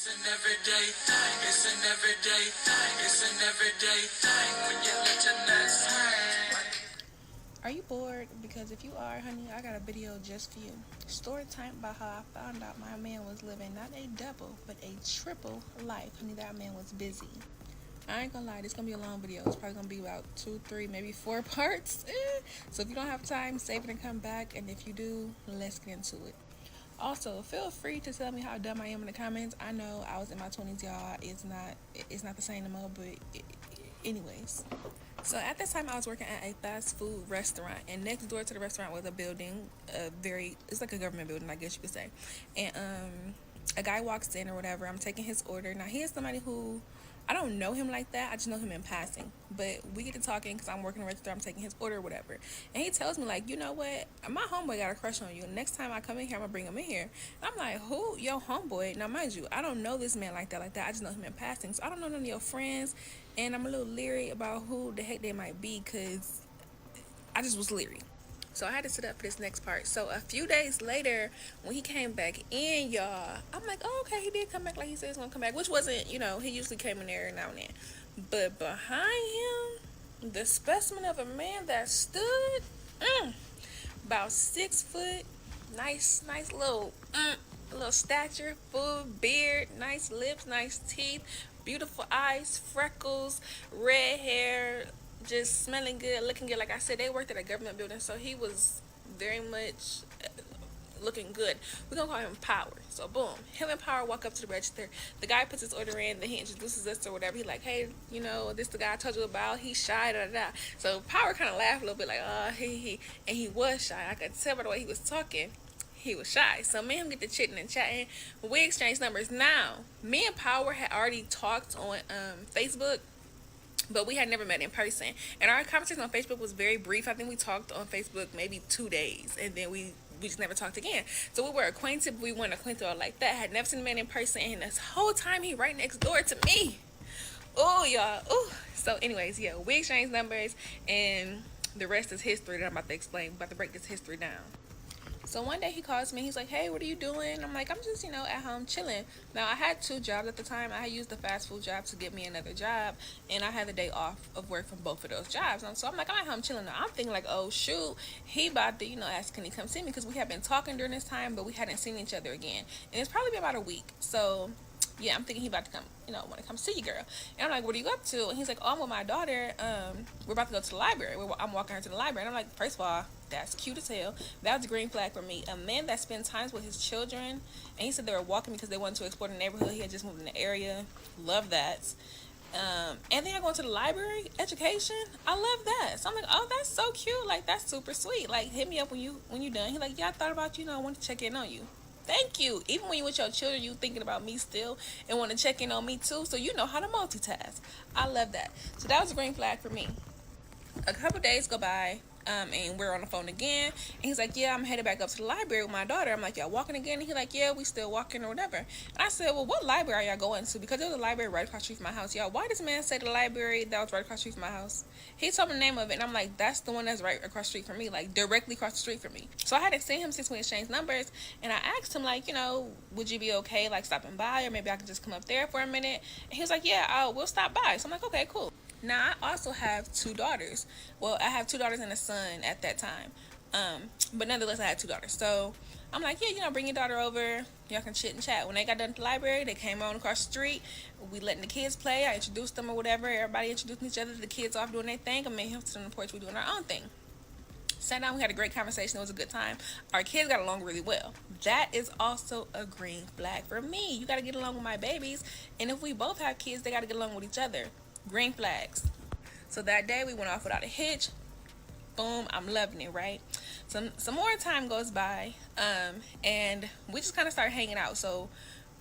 It's an everyday thing. It's an everyday thing. It's an everyday thing when you let your nuts hang. Are you bored? Because if you are, honey, I got a video just for you. Story time about how I found out my man was living not a double, but a triple life. Honey, that man was busy. I ain't gonna lie, this gonna be a long video. It's probably gonna be about 2, 3, maybe 4 parts. So if you don't have time, save it and come back. And if you do, let's get into it. Also, feel free to tell me how dumb I am in the comments. I know I was in my 20s, y'all. It's not the same no more, but anyways. So at this time, I was working at a fast food restaurant, and next door to the restaurant was a building, it's like a government building, I guess you could say. And a guy walks in or whatever. I'm taking his order. Now he is somebody who I don't know him like that. I just know him in passing. But we get to talking because I'm working the register. I'm taking his order or whatever. And he tells me, like, you know what? My homeboy got a crush on you. Next time I come in here, I'm going to bring him in here. And I'm like, who? Yo, homeboy. Now, mind you, I don't know this man like that. I just know him in passing. So I don't know none of your friends. And I'm a little leery about who the heck they might be because I just was leery. So I had to sit up for this next part. So a few days later, when he came back in, y'all, I'm like, oh, okay, he did come back like he said he's gonna come back, which wasn't, he usually came in there now and then. But behind him, the specimen of a man that stood, about 6 foot, nice little stature, full beard, nice lips, nice teeth, beautiful eyes, freckles, red hair, just smelling good, looking good. Like I said, they worked at a government building, so he was very much looking good. We're gonna call him Power. So boom, him and Power walk up to the register. The guy puts his order in, then he introduces us or whatever. He like, hey, this the guy I told you about. He's shy, da da da. So Power kind of laughed a little bit, like, he, and he was shy. I could tell by the way he was talking. He was shy. So me and him get to chitting and chatting. We exchanged numbers. Now, me and Power had already talked on Facebook, but we had never met in person. And our conversation on Facebook was very brief. I think we talked on Facebook maybe 2 days, and then we just never talked again. So we were acquainted, but we weren't acquainted or like that. Had never seen the man in person, and this whole time he right next door to me. Oh, y'all. Oh. So anyways, yeah, we exchanged numbers, and the rest is history that I'm about to explain. I'm about to break this history down. So one day he calls me. He's like, hey, what are you doing? I'm like, I'm just, at home chilling. Now, I had 2 jobs at the time. I had used the fast food job to get me another job, and I had the day off of work from both of those jobs. And so I'm like, I'm at home chilling. Now, I'm thinking like, oh, shoot, he about to, ask, can he come see me? Because we had been talking during this time, but we hadn't seen each other again. And it's probably been about a week. So yeah, I'm thinking he about to come, want to come see you, girl. And I'm like, what are you up to? And he's like, oh, I'm with my daughter. We're about to go to the library. I'm walking her to the library. And I'm like, first of all, that's cute as hell. That was a green flag for me. A man that spends times with his children, and he said they were walking because they wanted to explore the neighborhood. He had just moved in the area. Love that. And then I go to the library, education. I love that. So I'm like, oh, that's so cute. Like, that's super sweet. Like, hit me up when you done. He's like, yeah, I thought about you. I wanted to check in on you. Thank you. Even when you with your children, you thinking about me still and want to check in on me too. So you know how to multitask. I love that. So that was a green flag for me. A couple days go by, and we're on the phone again. And he's like, yeah, I'm headed back up to the library with my daughter. I'm like, y'all walking again? And he's like, yeah, we still walking or whatever. And I said, well, what library are y'all going to? Because there was a library right across the street from my house. Y'all, why does man say the library that was right across the street from my house? He told me the name of it, and I'm like, that's the one that's right across the street from me, like directly across the street from me. So I hadn't seen him since we exchanged numbers, and I asked him, like, would you be okay, like, stopping by, or maybe I could just come up there for a minute? And he was like, yeah, we'll stop by. So I'm like, okay, cool. Now, I also have 2 daughters. Well, I have 2 daughters and a son at that time. But nonetheless, I had 2 daughters. So I'm like, yeah, bring your daughter over. Y'all can chit and chat. When they got done at the library, they came on across the street. We letting the kids play. I introduced them or whatever. Everybody introducing each other. The kids off doing their thing. I made him sit on the porch. We doing our own thing. Sat down. We had a great conversation. It was a good time. Our kids got along really well. That is also a green flag for me. You got to get along with my babies. And if we both have kids, they got to get along with each other. Green flags. So that day we went off without a hitch. Boom, I'm loving it, right? Some more time goes by, and we just kind of start hanging out. So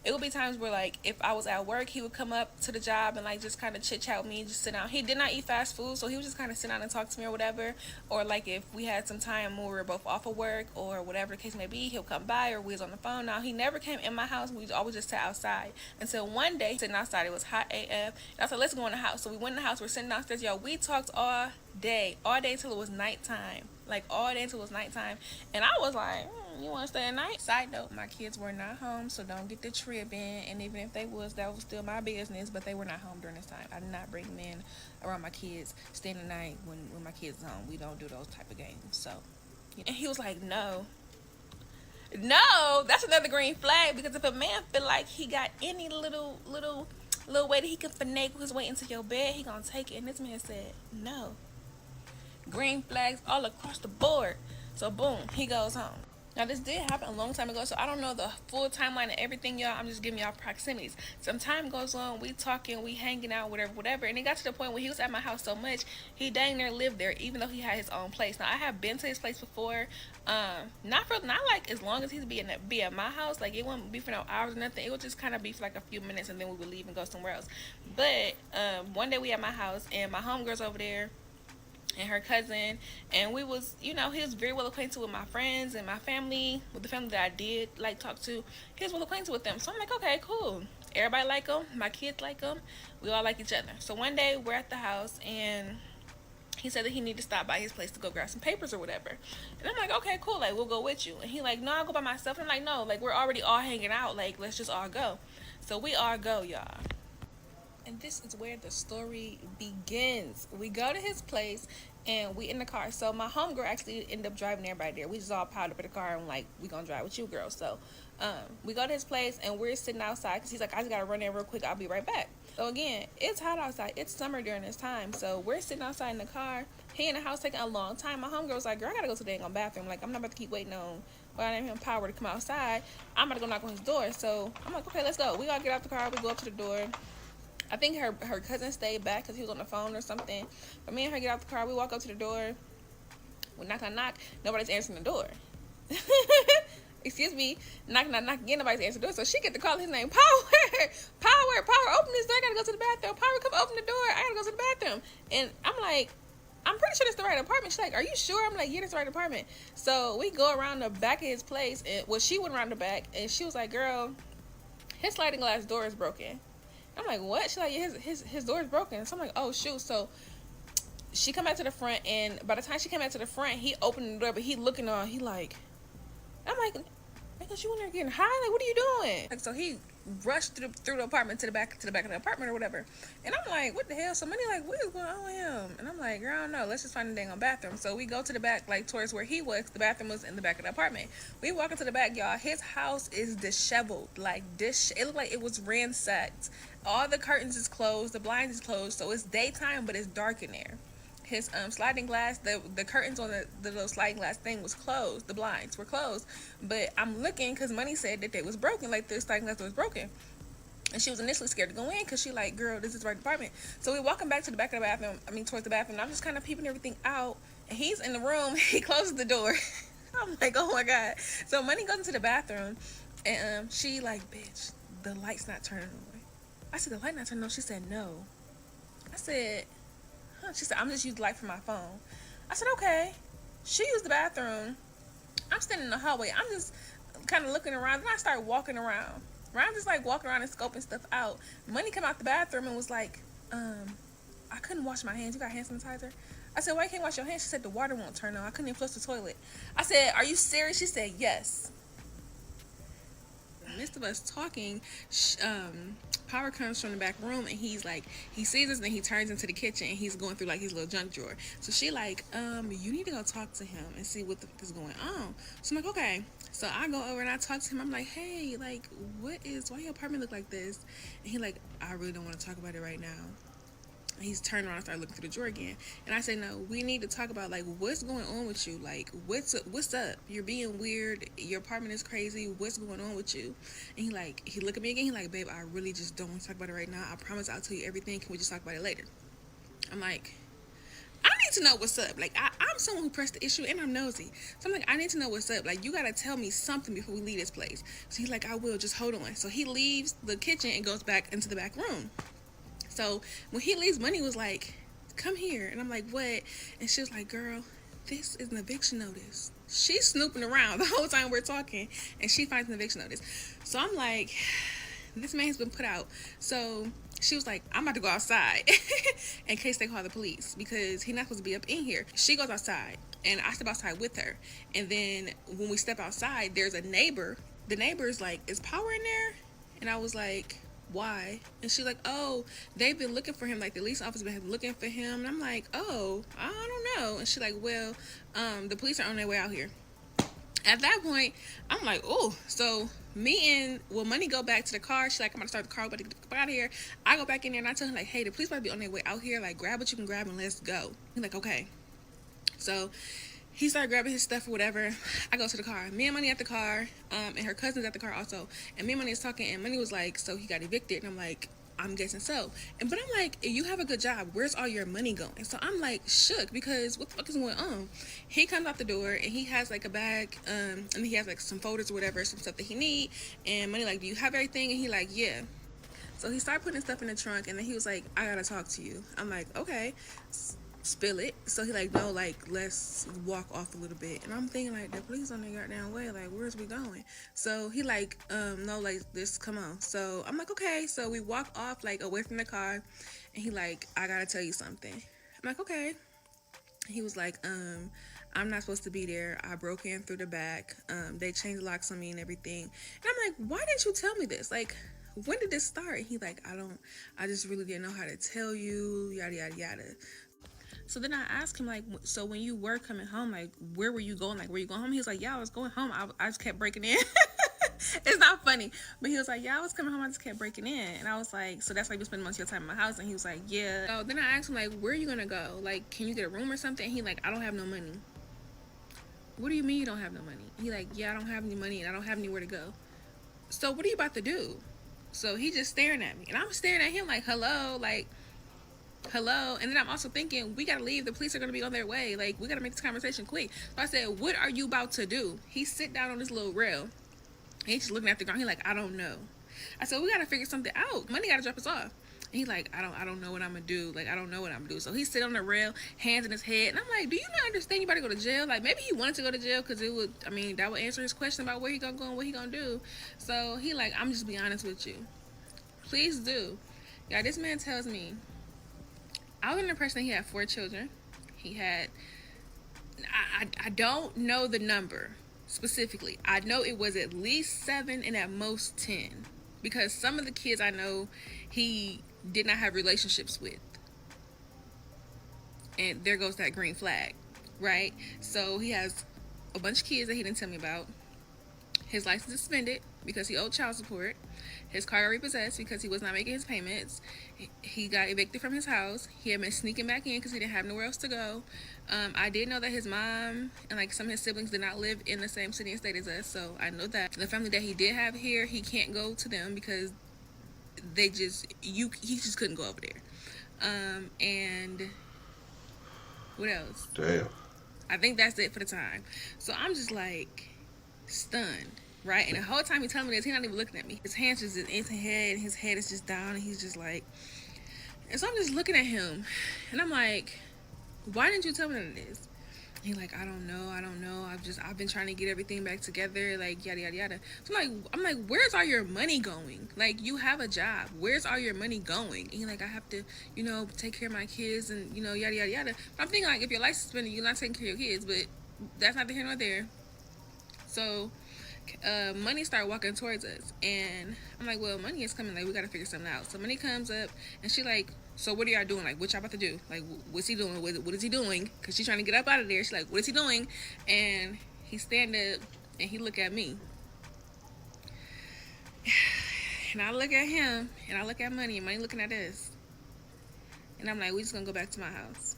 it would be times where, like, if I was at work, he would come up to the job and, like, just kind of chit chat with me, just sit down. He did not eat fast food, so he would just kind of sit down and talk to me or whatever. Or, like, if we had some time when we were both off of work or whatever the case may be, he'll come by or we was on the phone. Now, he never came in my house. We always just sat outside until one day, sitting outside, it was hot AF. And I said, let's go in the house. So we went in the house. We're sitting downstairs. Y'all, we talked all day till it was nighttime. like all day until it was nighttime. And I was like, you want to stay at night? Side note, my kids were not home, so don't get the trip in. And even if they was, that was still my business. But they were not home during this time. I did not bring them in around my kids, staying the night when my kids are home. We don't do those type of games. So, and he was like, no. No, that's another green flag, because if a man feel like he got any little way that he can finagle his way into your bed, he gonna take it. And this man said no. Green flags all across the board. So boom, he goes home. Now this did happen a long time ago, so I don't know the full timeline of everything, y'all. I'm just giving y'all proximities. Some time goes on, we talking, we hanging out, whatever. And it got to the point where he was at my house so much, he dang near lived there, even though he had his own place. Now I have been to his place before, not like as long as he's be at my house. Like it wouldn't be for no hours or nothing. It would just kind of be for like a few minutes, and then we would leave and go somewhere else. But one day we at my house, and my homegirl's over there, and her cousin, and we was, he was very well acquainted with my friends and my family, with the family that I did like talk to. He was well acquainted with them, so I'm like, okay, cool. Everybody like him, my kids like him, we all like each other. So one day we're at the house, and he said that he needed to stop by his place to go grab some papers or whatever. And I'm like, okay, cool, like we'll go with you. And he like, no, I'll go by myself. And I'm like, no, like we're already all hanging out, like let's just all go. So we all go, y'all. And this is where the story begins. We go to his place, and we in the car. So my homegirl actually ended up driving everybody there. We just all piled up in the car and like, we gonna drive with you, girl. So we go to his place, and we're sitting outside because he's like, I just gotta run in real quick, I'll be right back. So again, it's hot outside, it's summer during this time, so we're sitting outside in the car. He in the house taking a long time. My homegirl was like, girl, I gotta go to the dang bathroom. Like, I'm not about to keep waiting on him power to come outside. I'm about to go knock on his door. So I'm like, okay, let's go. We all get out the car, we go up to the door. I think her cousin stayed back because he was on the phone or something. But me and her get out the car. We walk up to the door. We knock. Nobody's answering the door. Excuse me. Knock again. Nobody's answering the door. So she get to call his name. Power. Open this door. I gotta go to the bathroom. Power, come open the door. I gotta go to the bathroom. And I'm like, I'm pretty sure it's the right apartment. She's like, are you sure? I'm like, yeah, it's the right apartment. So we go around the back of his place. And she went around the back, and she was like, girl, his sliding glass door is broken. I'm like, what? She's like, yeah, his door is broken. So I'm like, oh shoot. So she come back to the front, and by the time she came back to the front, he opened the door, but he looking on, he like, I'm like, nigga, you in there getting high? Like, what are you doing? Like, so he rushed through the apartment to the back of the apartment or whatever. And I'm like, what the hell? So Money like, what is going on with him? And I'm like, girl, I don't know. Let's just find the dang on bathroom. So we go to the back, like towards where he was. The bathroom was in the back of the apartment. We walk into the back, y'all. His house is disheveled. Like, it looked like it was ransacked. All the curtains is closed. The blinds is closed. So it's daytime, but it's dark in there. His sliding glass, the curtains on the little sliding glass thing was closed. The blinds were closed. But I'm looking because Money said that they was broken. Like, the sliding glass was broken. And she was initially scared to go in because she like, girl, this is the right apartment. So we walking back to the back of the bathroom. Towards the bathroom. And I'm just kind of peeping everything out. And he's in the room. He closes the door. I'm like, oh my God. So Money goes into the bathroom. And she like, bitch, the light's not turning on. I said, the light not turning on? She said, no. I said, huh? She said, I'm just using the light from my phone. I said, okay. She used the bathroom. I'm standing in the hallway. I'm just kind of looking around. Then I start walking around. I'm just like walking around and scoping stuff out. Money came out the bathroom and was like, I couldn't wash my hands. You got hand sanitizer? I said, why you can't wash your hands? She said, the water won't turn on. I couldn't even flush the toilet. I said, are you serious? She said, yes. In the midst of us talking, Power comes from the back room, and he's like, he sees us, and then he turns into the kitchen, and he's going through like his little junk drawer. So she like, you need to go talk to him and see what is going on. So I'm like, okay. So I go over and I talk to him. I'm like, hey, like, why your apartment look like this? And he like, I really don't want to talk about it right now. And he's turned around and started looking through the drawer again. And I say, no, we need to talk about, like, what's going on with you? Like, what's up? You're being weird. Your apartment is crazy. What's going on with you? And he look at me again. He like, babe, I really just don't want to talk about it right now. I promise I'll tell you everything. Can we just talk about it later? I'm like, I need to know what's up. Like, I'm someone who pressed the issue, and I'm nosy. So I'm like, I need to know what's up. Like, you got to tell me something before we leave this place. So he's like, I will. Just hold on. So he leaves the kitchen and goes back into the back room. So when he leaves, Money was like, come here. And I'm like, what? And she was like, girl, this is an eviction notice. She's snooping around the whole time we're talking, and she finds an eviction notice. So I'm like, this man's been put out. So she was like, I'm about to go outside in case they call the police, because he's not supposed to be up in here. She goes outside. and I step outside with her. And then when we step outside, there's a neighbor. The neighbor's like, "Is Power in there?" And I was like, "Why?" And she's like, "Oh, they've been looking for him. Like the police officer been looking for him." And I'm like, "Oh, I don't know." And she's like, "Well, the police are on their way out here." At that point, I'm like, "Oh." So me and Money go back to the car. She's like, "I'm gonna start the car, but to get out of here." I go back in there and I tell her like, "Hey, the police might be on their way out here. Like, grab what you can grab and let's go." He's like, "Okay." So he started grabbing his stuff or whatever. I go to the car. Me and Money at the car, and her cousin's at the car also. And me and Money is talking, and Money was like, "So he got evicted?" And I'm like, "I'm guessing so." But I'm like, "You have a good job. Where's all your money going?" So I'm like shook because what the fuck is going on? He comes out the door and he has like a bag, and he has like some folders or whatever, some stuff that he need. And Money like, "Do you have everything?" And he like, "Yeah." So he started putting stuff in the trunk, and then he was like, "I gotta talk to you." I'm like, "Okay." Spill it. So he like, "No, like let's walk off a little bit." And I'm thinking like, the police on the goddamn way, like where's we going? So he like, "No, like this, come on." So I'm like, "Okay." So we walk off like away from the car, and he like, "I gotta tell you something." I'm like, "Okay." He was like, "I'm not supposed to be there. I broke in through the back. They changed locks on me and everything." And I'm like, "Why didn't you tell me this? Like, when did this start?" He like, I just really didn't know how to tell you, yada yada yada." So then I asked him like, "So when you were coming home, like where were you going? Like were you going home?" He was like, "Yeah, I was going home. I just kept breaking in." It's not funny, but he was like, "Yeah, I was coming home. I just kept breaking in." And I was like, "So that's why you spend most of your time in my house?" And he was like, "Yeah." So then I asked him like, "Where are you gonna go? Like, can you get a room or something?" And he like, "I don't have no money." "What do you mean you don't have no money?" He like, "Yeah, I don't have any money and I don't have anywhere to go." "So what are you about to do?" So he just staring at me, and I'm staring at him like, "Hello, like." Hello. And then I'm also thinking, we gotta leave. The police are gonna be on their way. Like, we gotta make this conversation quick. So I said, "What are you about to do?" He sit down on this little rail. And he's just looking at the ground. He like, "I don't know." I said, "We gotta figure something out. Money gotta drop us off." And he like, I don't know what I'm gonna do. Like, I don't know what I'm gonna do." So he sit on the rail, hands in his head. And I'm like, "Do you not understand you about to go to jail?" Like, maybe he wanted to go to jail because it would, I mean, that would answer his question about where he gonna go and what he gonna do. So he like, "I'm just be honest with you. Please do." Yeah, this man tells me, I was under the impression that he had 4 children. He had, I don't know the number specifically. I know it was at least 7 and at most 10. Because some of the kids I know he did not have relationships with. And there goes that green flag, right? So he has a bunch of kids that he didn't tell me about. His license is suspended because he owed child support. His car got repossessed because he was not making his payments. He got evicted from his house. He had been sneaking back in because he didn't have nowhere else to go. I did know that his mom and like some of his siblings did not live in the same city and state as us, so I know that. The family that he did have here, he can't go to them because he just couldn't go over there. And what else? Damn. I think that's it for the time. So I'm just like stunned, right? And the whole time he's telling me this, he's not even looking at me. His hands just in his head, and his head is just down, and he's just like, and so I'm just looking at him, and I'm like, "Why didn't you tell me this?" He's like, I don't know. I've been trying to get everything back together, like yada yada yada. So I'm like, where's all your money going? Like, you have a job. Where's all your money going? And he's like, I have to, take care of my kids and yada yada yada. But I'm thinking like, if your license suspended, you're not taking care of your kids, but that's not the here nor there. So Money started walking towards us, and I'm like, well, Money is coming, like we gotta figure something out. So Money comes up, and she like, "So what are y'all doing? Like, what y'all about to do? Like, what's he doing? What is he doing?" Because she's trying to get up out of there. She's like, "What is he doing?" And he stand up, and he look at me, and I look at him, and I look at Money, and Money looking at us, and I'm like, "We just gonna go back to my house."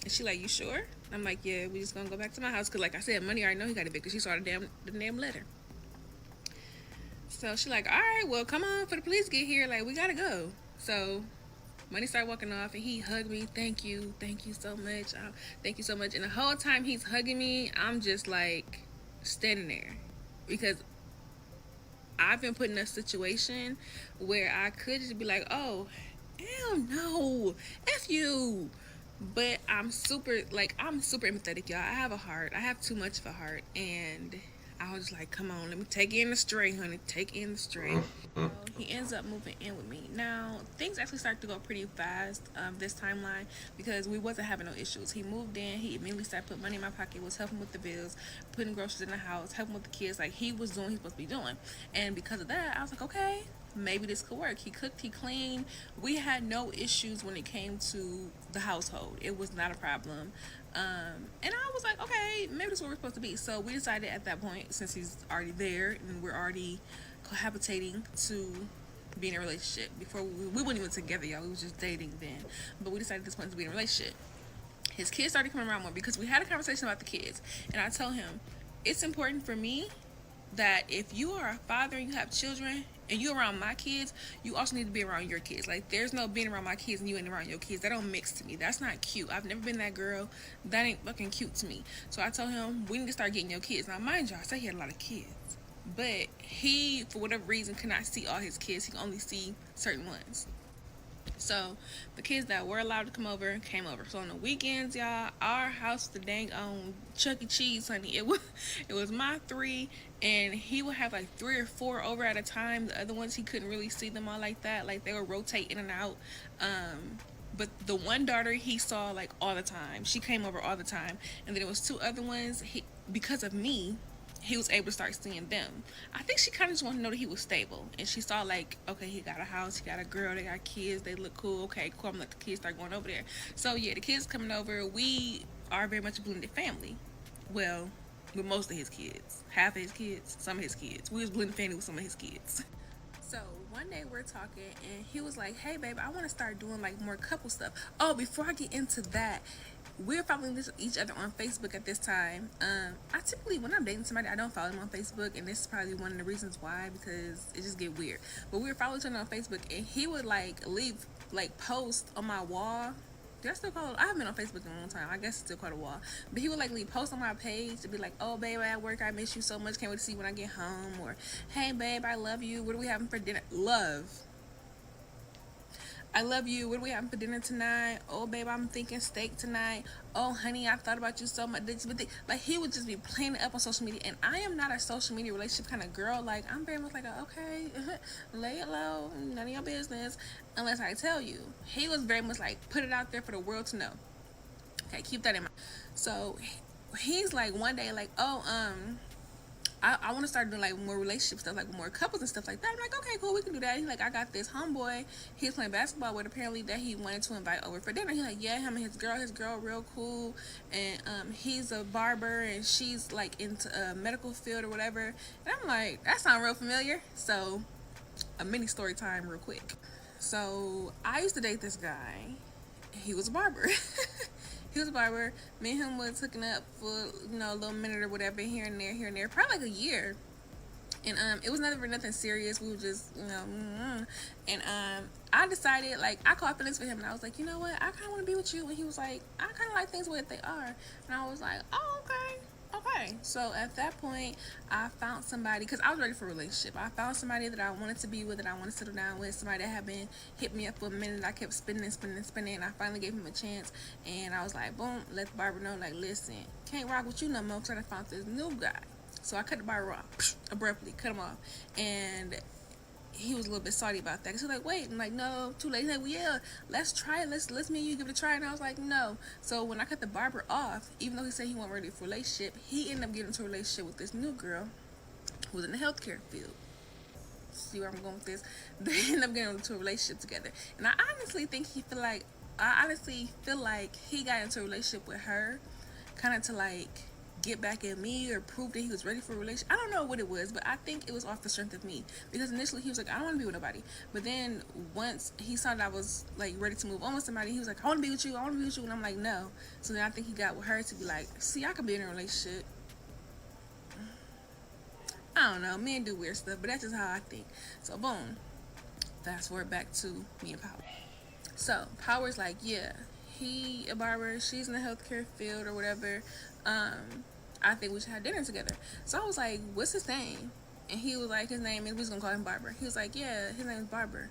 And she like, "You sure?" I'm like, "Yeah, we just gonna go back to my house." Because like I said, Money already know he got evicted. She saw the damn letter. So she like, "All right, well, come on, for the police get here. Like, we gotta go." So Money started walking off, and he hugged me. Thank you so much. Thank you so much. And the whole time he's hugging me, I'm just like standing there because I've been put in a situation where I could just be like, "Oh, hell no, F you." But I'm super empathetic, y'all. I have a heart. I have too much of a heart, and I was just like, come on, let me take in the stray, honey. Take in the stray. So he ends up moving in with me. Now, things actually started to go pretty fast this timeline because we wasn't having no issues. He moved in. He immediately started putting money in my pocket, was helping with the bills, putting groceries in the house, helping with the kids. Like, he was doing what he was supposed to be doing. And because of that, I was like, okay, maybe this could work. He cooked, he cleaned. We had no issues when it came to the household. It was not a problem. And I was like, okay, maybe this is where we're supposed to be. So we decided at that point, since he's already there and we're already cohabitating, to be in a relationship. Before we weren't even together, y'all. We was just dating then. But we decided at this point to be in a relationship. His kids started coming around more because we had a conversation about the kids. And I told him, it's important for me that if you are a father and you have children and you're around my kids, you also need to be around your kids. Like, there's no being around my kids and you ain't around your kids. That don't mix to me. That's not cute. I've never been that girl. That ain't fucking cute to me. So I told him, we need to start getting your kids. Now, mind you, I said he had a lot of kids. But he, for whatever reason, could not see all his kids. He could only see certain ones. So the kids that were allowed to come over came over. So on the weekends, y'all, our house the dang on Chuck E. Cheese, honey. It was my three, and he would have like 3 or 4 over at a time. The other ones he couldn't really see them all like that. Like, they would rotate in and out. But the one daughter he saw like all the time. She came over all the time, and then it was 2 other ones. Because of me, he was able to start seeing them. I think she kind of just wanted to know that he was stable. And she saw, like, okay, he got a house, he got a girl, they got kids, they look cool. Okay, cool, I'm gonna let the kids start going over there. So, yeah, the kids coming over, we are very much a blended family. Well, with most of his kids. Half of his kids, some of his kids. We was blended family with some of his kids. So one day we're talking and he was like, hey babe, I want to start doing like more couple stuff. Oh, before I get into that, we're following each other on Facebook at this time. I typically, when I'm dating somebody, I don't follow them on Facebook, and this is probably one of the reasons why, because it just get weird. But we were following each other on Facebook, and he would like leave like posts on my wall. Did I still call it? I haven't been on Facebook in a long time. I guess it's still called a wall. But he would like leave posts on my page to be like, oh babe, at work, I miss you so much. Can't wait to see you when I get home. Or, hey babe, I love you. What are we having for dinner? Love. I love you. What are we having for dinner tonight? Oh, babe, I'm thinking steak tonight. Oh, honey, I thought about you so much. Like, he would just be playing it up on social media. And I am not a social media relationship kind of girl. Like, I'm very much like, okay, lay it low. None of your business. Unless I tell you. He was very much like, put it out there for the world to know. Okay, keep that in mind. So, he's like, one day, like, oh, I want to start doing like more relationship stuff, like more couples and stuff like that. I'm like, okay, cool, we can do that. He's like, I got this homeboy he's playing basketball with, apparently, that he wanted to invite over for dinner. He's like, yeah, him and his girl real cool, and he's a barber and she's like into a medical field or whatever. And I'm like, that sounds real familiar. So a mini story time real quick. So I used to date this guy. He was a barber. He was a barber. Me and him was hooking up for, a little minute or whatever, here and there, probably like a year. And it was never nothing serious. We were just, and I decided, like, I caught feelings for him, and I was like, you know what, I kind of want to be with you. And he was like, I kind of like things the way they are. And I was like, oh, okay. So at that point, I found somebody, because I was ready for a relationship. I found somebody that I wanted to be with, that I wanted to settle down with, somebody that had been hit me up for a minute. I kept spinning, and I finally gave him a chance. And I was like, boom, let the barber know, like, listen, can't rock with you no more, because I found this new guy. So I cut the barber off, abruptly, cut him off. And he was a little bit salty about that, because he was like, wait, I'm like, no, too late. He's like, well, yeah, let's try it, let's me and you give it a try. And I was like, no. So when I cut the barber off, even though he said he wasn't ready for a relationship, he ended up getting into a relationship with this new girl who was in the healthcare field. See where I'm going with this? They ended up getting into a relationship together. And I honestly feel like he got into a relationship with her kind of to like get back at me or prove that he was ready for a relationship. I don't know what it was, but I think it was off the strength of me, because initially he was like, I don't want to be with nobody. But then once he saw that I was like ready to move on with somebody, he was like, I want to be with you, and I'm like, no. So then I think he got with her to be like, see, I could be in a relationship. I don't know, men do weird stuff, but that's just how I think. So boom, fast forward back to me and Power. So Power's like, yeah, he a barber, she's in the healthcare field or whatever. I think we should have dinner together. So I was like, what's his name? And he was like, his name is, we was gonna call him Barber. He was like, yeah, his name is Barber.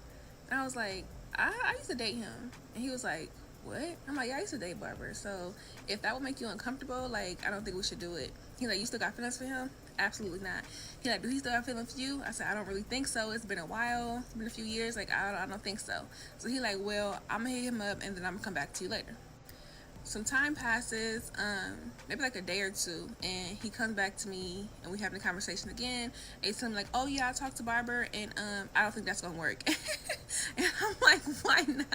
And I was like, I used to date him. And he was like, what? I'm like, yeah, I used to date Barber. So if that would make you uncomfortable, like, I don't think we should do it. He's like, you still got feelings for him? absolutely not. He like, do he still have feelings for you? I said, I don't really think so. It's been a while. It's been a few years. Like, I don't think so. So he like, well, I'm gonna hit him up and then I'm gonna come back to you later. Some time passes, maybe like a day or two, and he comes back to me and we having a conversation again. And he's telling me like, oh yeah, I talked to Barber and I don't think that's gonna work. And I'm like, why not?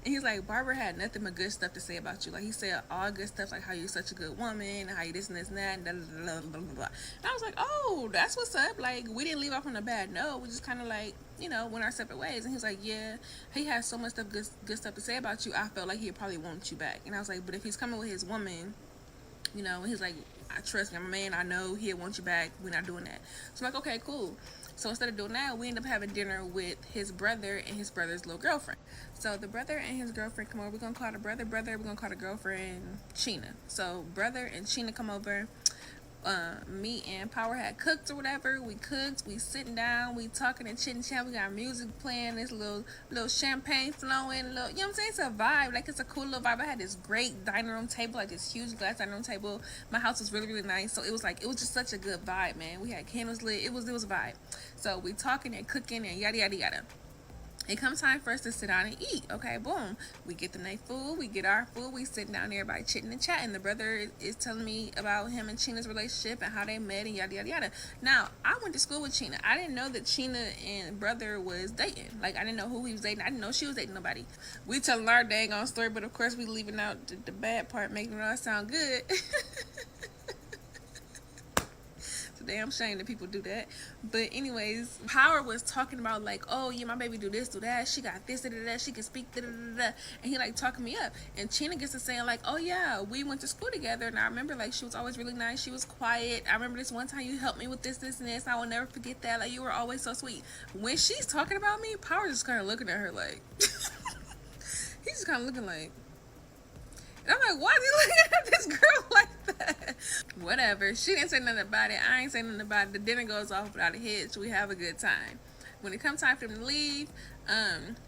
And he's like, Barber had nothing but good stuff to say about you. Like, he said all good stuff, like how you're such a good woman, how you this and this and that, and blah, blah, blah, blah. And I was like, oh, that's what's up. Like, we didn't leave off on a bad note. We just kind of like, you know, went our separate ways. And he was like, yeah, he has so much stuff, good stuff to say about you. I felt like he'd probably want you back. And I was like, but if he's coming with his woman, you know, and he's like, I trust me, I'm a man, I know he'll want you back. We're not doing that. So I'm like, okay, cool. So instead of doing that, we end up having dinner with his brother and his brother's little girlfriend. So the brother and his girlfriend come over. We're gonna call the brother. We're gonna call the girlfriend Sheena. So brother and Sheena come over. Me and Power had cooked or whatever. We cooked. We sitting down. We talking and chitting chat. We got music playing. This little champagne flowing. Little, you know what I'm saying? It's a vibe. Like, it's a cool little vibe. I had this great dining room table, like this huge glass dining room table. My house was really nice. So it was just such a good vibe, man. We had candles lit. It was a vibe. So we talking and cooking and yada yada yada. It comes time for us to sit down and eat. Okay, boom. We get the night food. We get our food. We sit down there, everybody chitting and chatting. The brother is telling me about him and China's relationship and how they met and yada, yada, yada. Now, I went to school with China. I didn't know that China and brother was dating. Like, I didn't know who he was dating. I didn't know she was dating nobody. We telling our dang on story, but of course we leaving out the bad part, making it all sound good. Damn shame that people do that. But anyways, Power was talking about like, oh yeah, my baby do this, do that, she got this, da, da, da, she can speak, da, da, da, da. And he like talking me up, and China gets to saying like, oh yeah, we went to school together, and I remember like she was always really nice, she was quiet, I remember this one time you helped me with this and this, I will never forget that, like you were always so sweet. When she's talking about me, Power just kind of looking at her like he's just kind of looking like, and I'm like, why is he looking at this girl like that? Whatever. She didn't say nothing about it. I ain't saying nothing about it. The dinner goes off without a hitch. We have a good time. When it comes time for them to leave,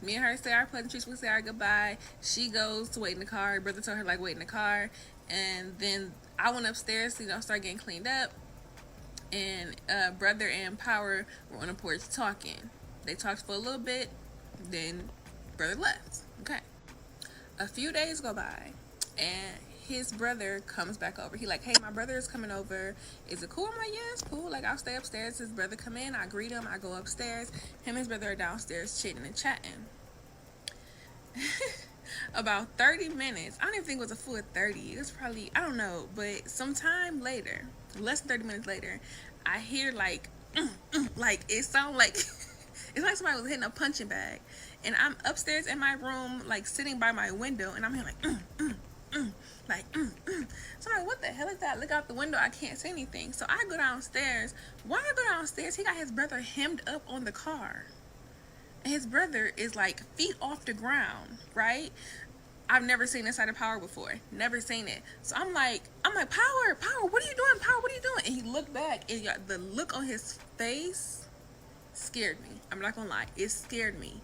me and her say our pleasantries. We say our goodbye. She goes to wait in the car. Her brother told her, like, wait in the car. And then I went upstairs to, start getting cleaned up. And brother and Power were on the porch talking. They talked for a little bit. Then brother left. Okay. A few days go by. And his brother comes back over. He like, hey, my brother is coming over. Is it cool? I'm like, yeah, it's cool. Like, I'll stay upstairs. His brother come in. I greet him. I go upstairs. Him and his brother are downstairs chitting and chatting. About 30 minutes. I don't even think it was a full 30. It was probably, I don't know. But sometime later, less than 30 minutes later, I hear like, like it sound like, it's like somebody was hitting a punching bag. And I'm upstairs in my room, like sitting by my window. And I'm here like, like, So I'm like, what the hell is that? Look out the window, I can't see anything. So I go downstairs. While I go downstairs, he got his brother hemmed up on the car. And his brother is like feet off the ground, right? I've never seen this side of Power before. Never seen it. So I'm like, Power, what are you doing? Power, what are you doing? And he looked back, and the look on his face scared me. I'm not gonna lie. It scared me.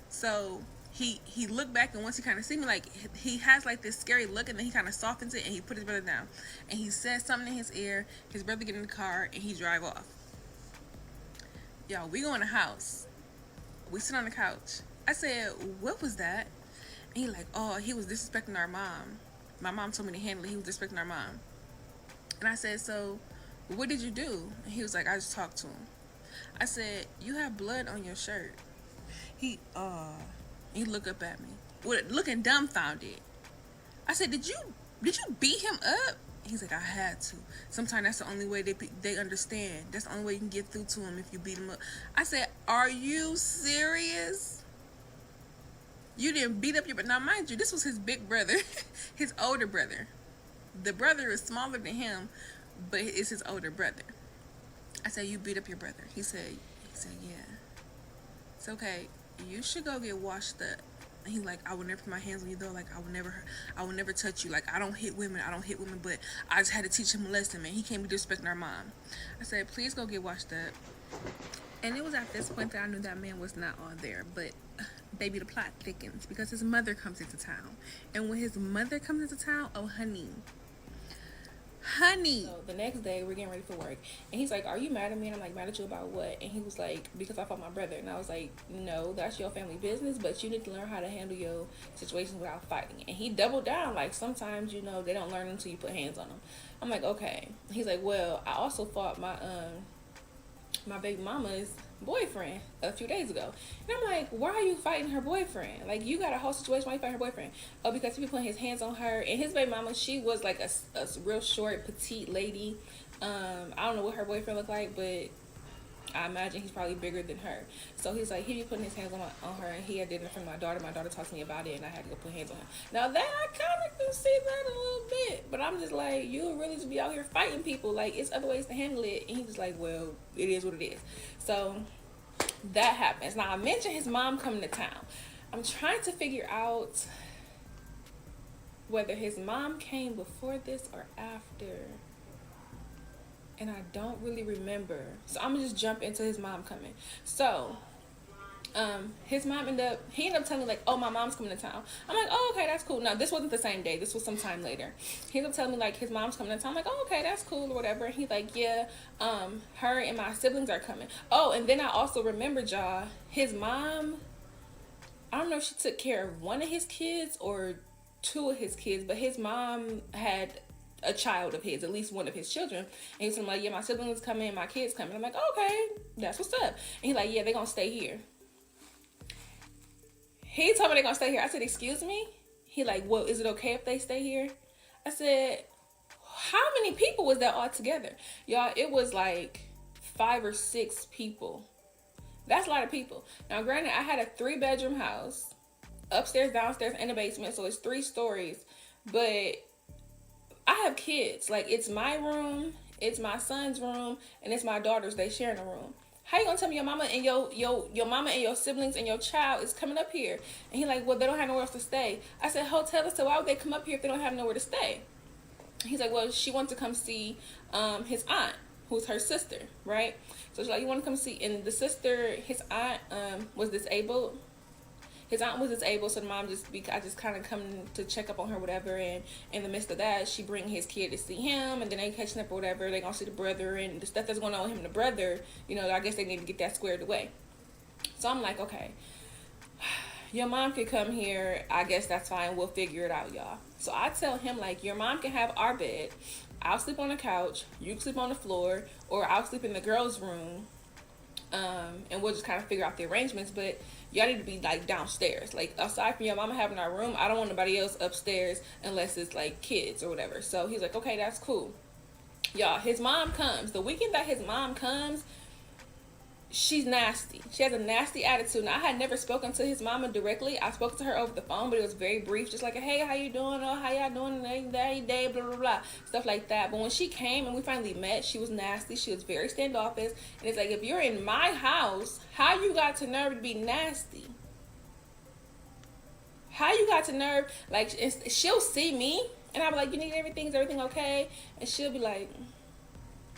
So he looked back, and once he kind of see me, like, he has like this scary look, and then he kind of softens it, and he put his brother down, and he says something in his ear. His brother get in the car, and he drive off. Y'all, we go in the house. We sit on the couch. I said, what was that? And he like, oh, he was disrespecting our mom. My mom told me to handle it. He was disrespecting our mom. And I said, so what did you do? And he was like, I just talked to him. I said, you have blood on your shirt. He looked up at me, looking dumbfounded. I said, did you beat him up? He's like, I had to. Sometimes that's the only way they understand. That's the only way you can get through to him, if you beat him up. I said, are you serious? You didn't beat up your brother. Now, mind you, this was his big brother, his older brother. The brother is smaller than him, but it's his older brother. I said, you beat up your brother. He said, yeah. It's okay. You should go get washed up. And he's like, I would never put my hands on you though. Like, I would never touch you. Like, I don't hit women, but I just had to teach him a lesson, man. He can't be disrespecting our mom. I said, please go get washed up. And it was at this point that I knew that man was not all there. But baby, the plot thickens because his mother comes into town. And when his mother comes into town, oh honey, Honey. So the next day, we're getting ready for work, and he's like, "Are you mad at me?" And I'm like, "Mad at you about what?" And he was like, "Because I fought my brother." And I was like, "No, that's your family business, but you need to learn how to handle your situations without fighting." And he doubled down, like, sometimes, they don't learn until you put hands on them. I'm like, "Okay." He's like, "Well, I also fought my baby mama's boyfriend a few days ago." And I'm like, "Why are you fighting her boyfriend? Like, you got a whole situation, why you fighting her boyfriend?" "Oh, because he be putting his hands on her." And his baby mama, she was like a real short, petite lady. I don't know what her boyfriend looked like, but I imagine he's probably bigger than her. So he's like, he be putting his hands on her, and he had did it for my daughter. My daughter talked to me about it, and I had to go put hands on her. Now that I kind of can see that a little bit, but I'm just like, you really just be out here fighting people. Like, it's other ways to handle it. And he was like, well, it is what it is. So that happens. Now I mentioned his mom coming to town. I'm trying to figure out whether his mom came before this or after, and I don't really remember. So I'm gonna just jump into his mom coming. So, his mom ended up telling me, like, "Oh, my mom's coming to town." I'm like, "Oh, okay, that's cool." Now this wasn't the same day. This was some time later. He ended up telling me, like, his mom's coming to town. I'm like, "Oh, okay, that's cool," or whatever. And he's like, "Yeah, her and my siblings are coming." Oh, and then I also remembered, y'all, his mom, I don't know if she took care of one of his kids or two of his kids, but his mom had a child of his, at least one of his children. And he was like, "Yeah, my siblings coming, my kids coming." I'm like, "Oh, okay, that's what's up." And he's like, "Yeah, they're gonna stay here." He told me they're gonna stay here. I said, "Excuse me?" He like, "Well, is it okay if they stay here?" I said, "How many people was that all together?" Y'all, it was like 5 or 6 people. That's a lot of people. Now, granted, I had a 3-bedroom house, upstairs, downstairs, and a basement, so it's 3 stories. But I have kids. Like, it's my room, it's my son's room, and it's my daughter's. They sharing a room. How you gonna tell me your mama and your mama and your siblings and your child is coming up here? And he like, "Well, they don't have nowhere else to stay." I said, "Hotel." So why would they come up here if they don't have nowhere to stay? He's like, "Well, she wants to come see his aunt, who's her sister, right?" So she's like, "You want to come see?" And the sister, his aunt, was disabled. His aunt was disabled, so the mom I just kind of come to check up on her, whatever. And in the midst of that, she bring his kid to see him, and then they catching up or whatever. They gonna see the brother and the stuff that's going on with him and the brother. I guess they need to get that squared away. So I'm like, okay, your mom can come here. I guess that's fine. We'll figure it out, y'all. So I tell him, like, your mom can have our bed. I'll sleep on the couch. You can sleep on the floor, or I'll sleep in the girls' room. And we'll just kind of figure out the arrangements. But y'all need to be like downstairs. Like, aside from your mama having our room, I don't want nobody else upstairs unless it's like kids or whatever. So he's like, "Okay, that's cool." Y'all, his mom comes. The weekend that his mom comes, she's nasty. She has a nasty attitude. Now, I had never spoken to his mama directly. I spoke to her over the phone, but it was very brief, just like, "Hey, how you doing? Oh, how y'all doing that day, blah, blah, blah," stuff like that. But when she came and we finally met, she was nasty. She was very standoffish. And it's like, if you're in my house, how you got to nerve to be nasty? How you got to nerve? Like, she'll see me, and I'll be like, "You need everything? Is everything okay?" And she'll be like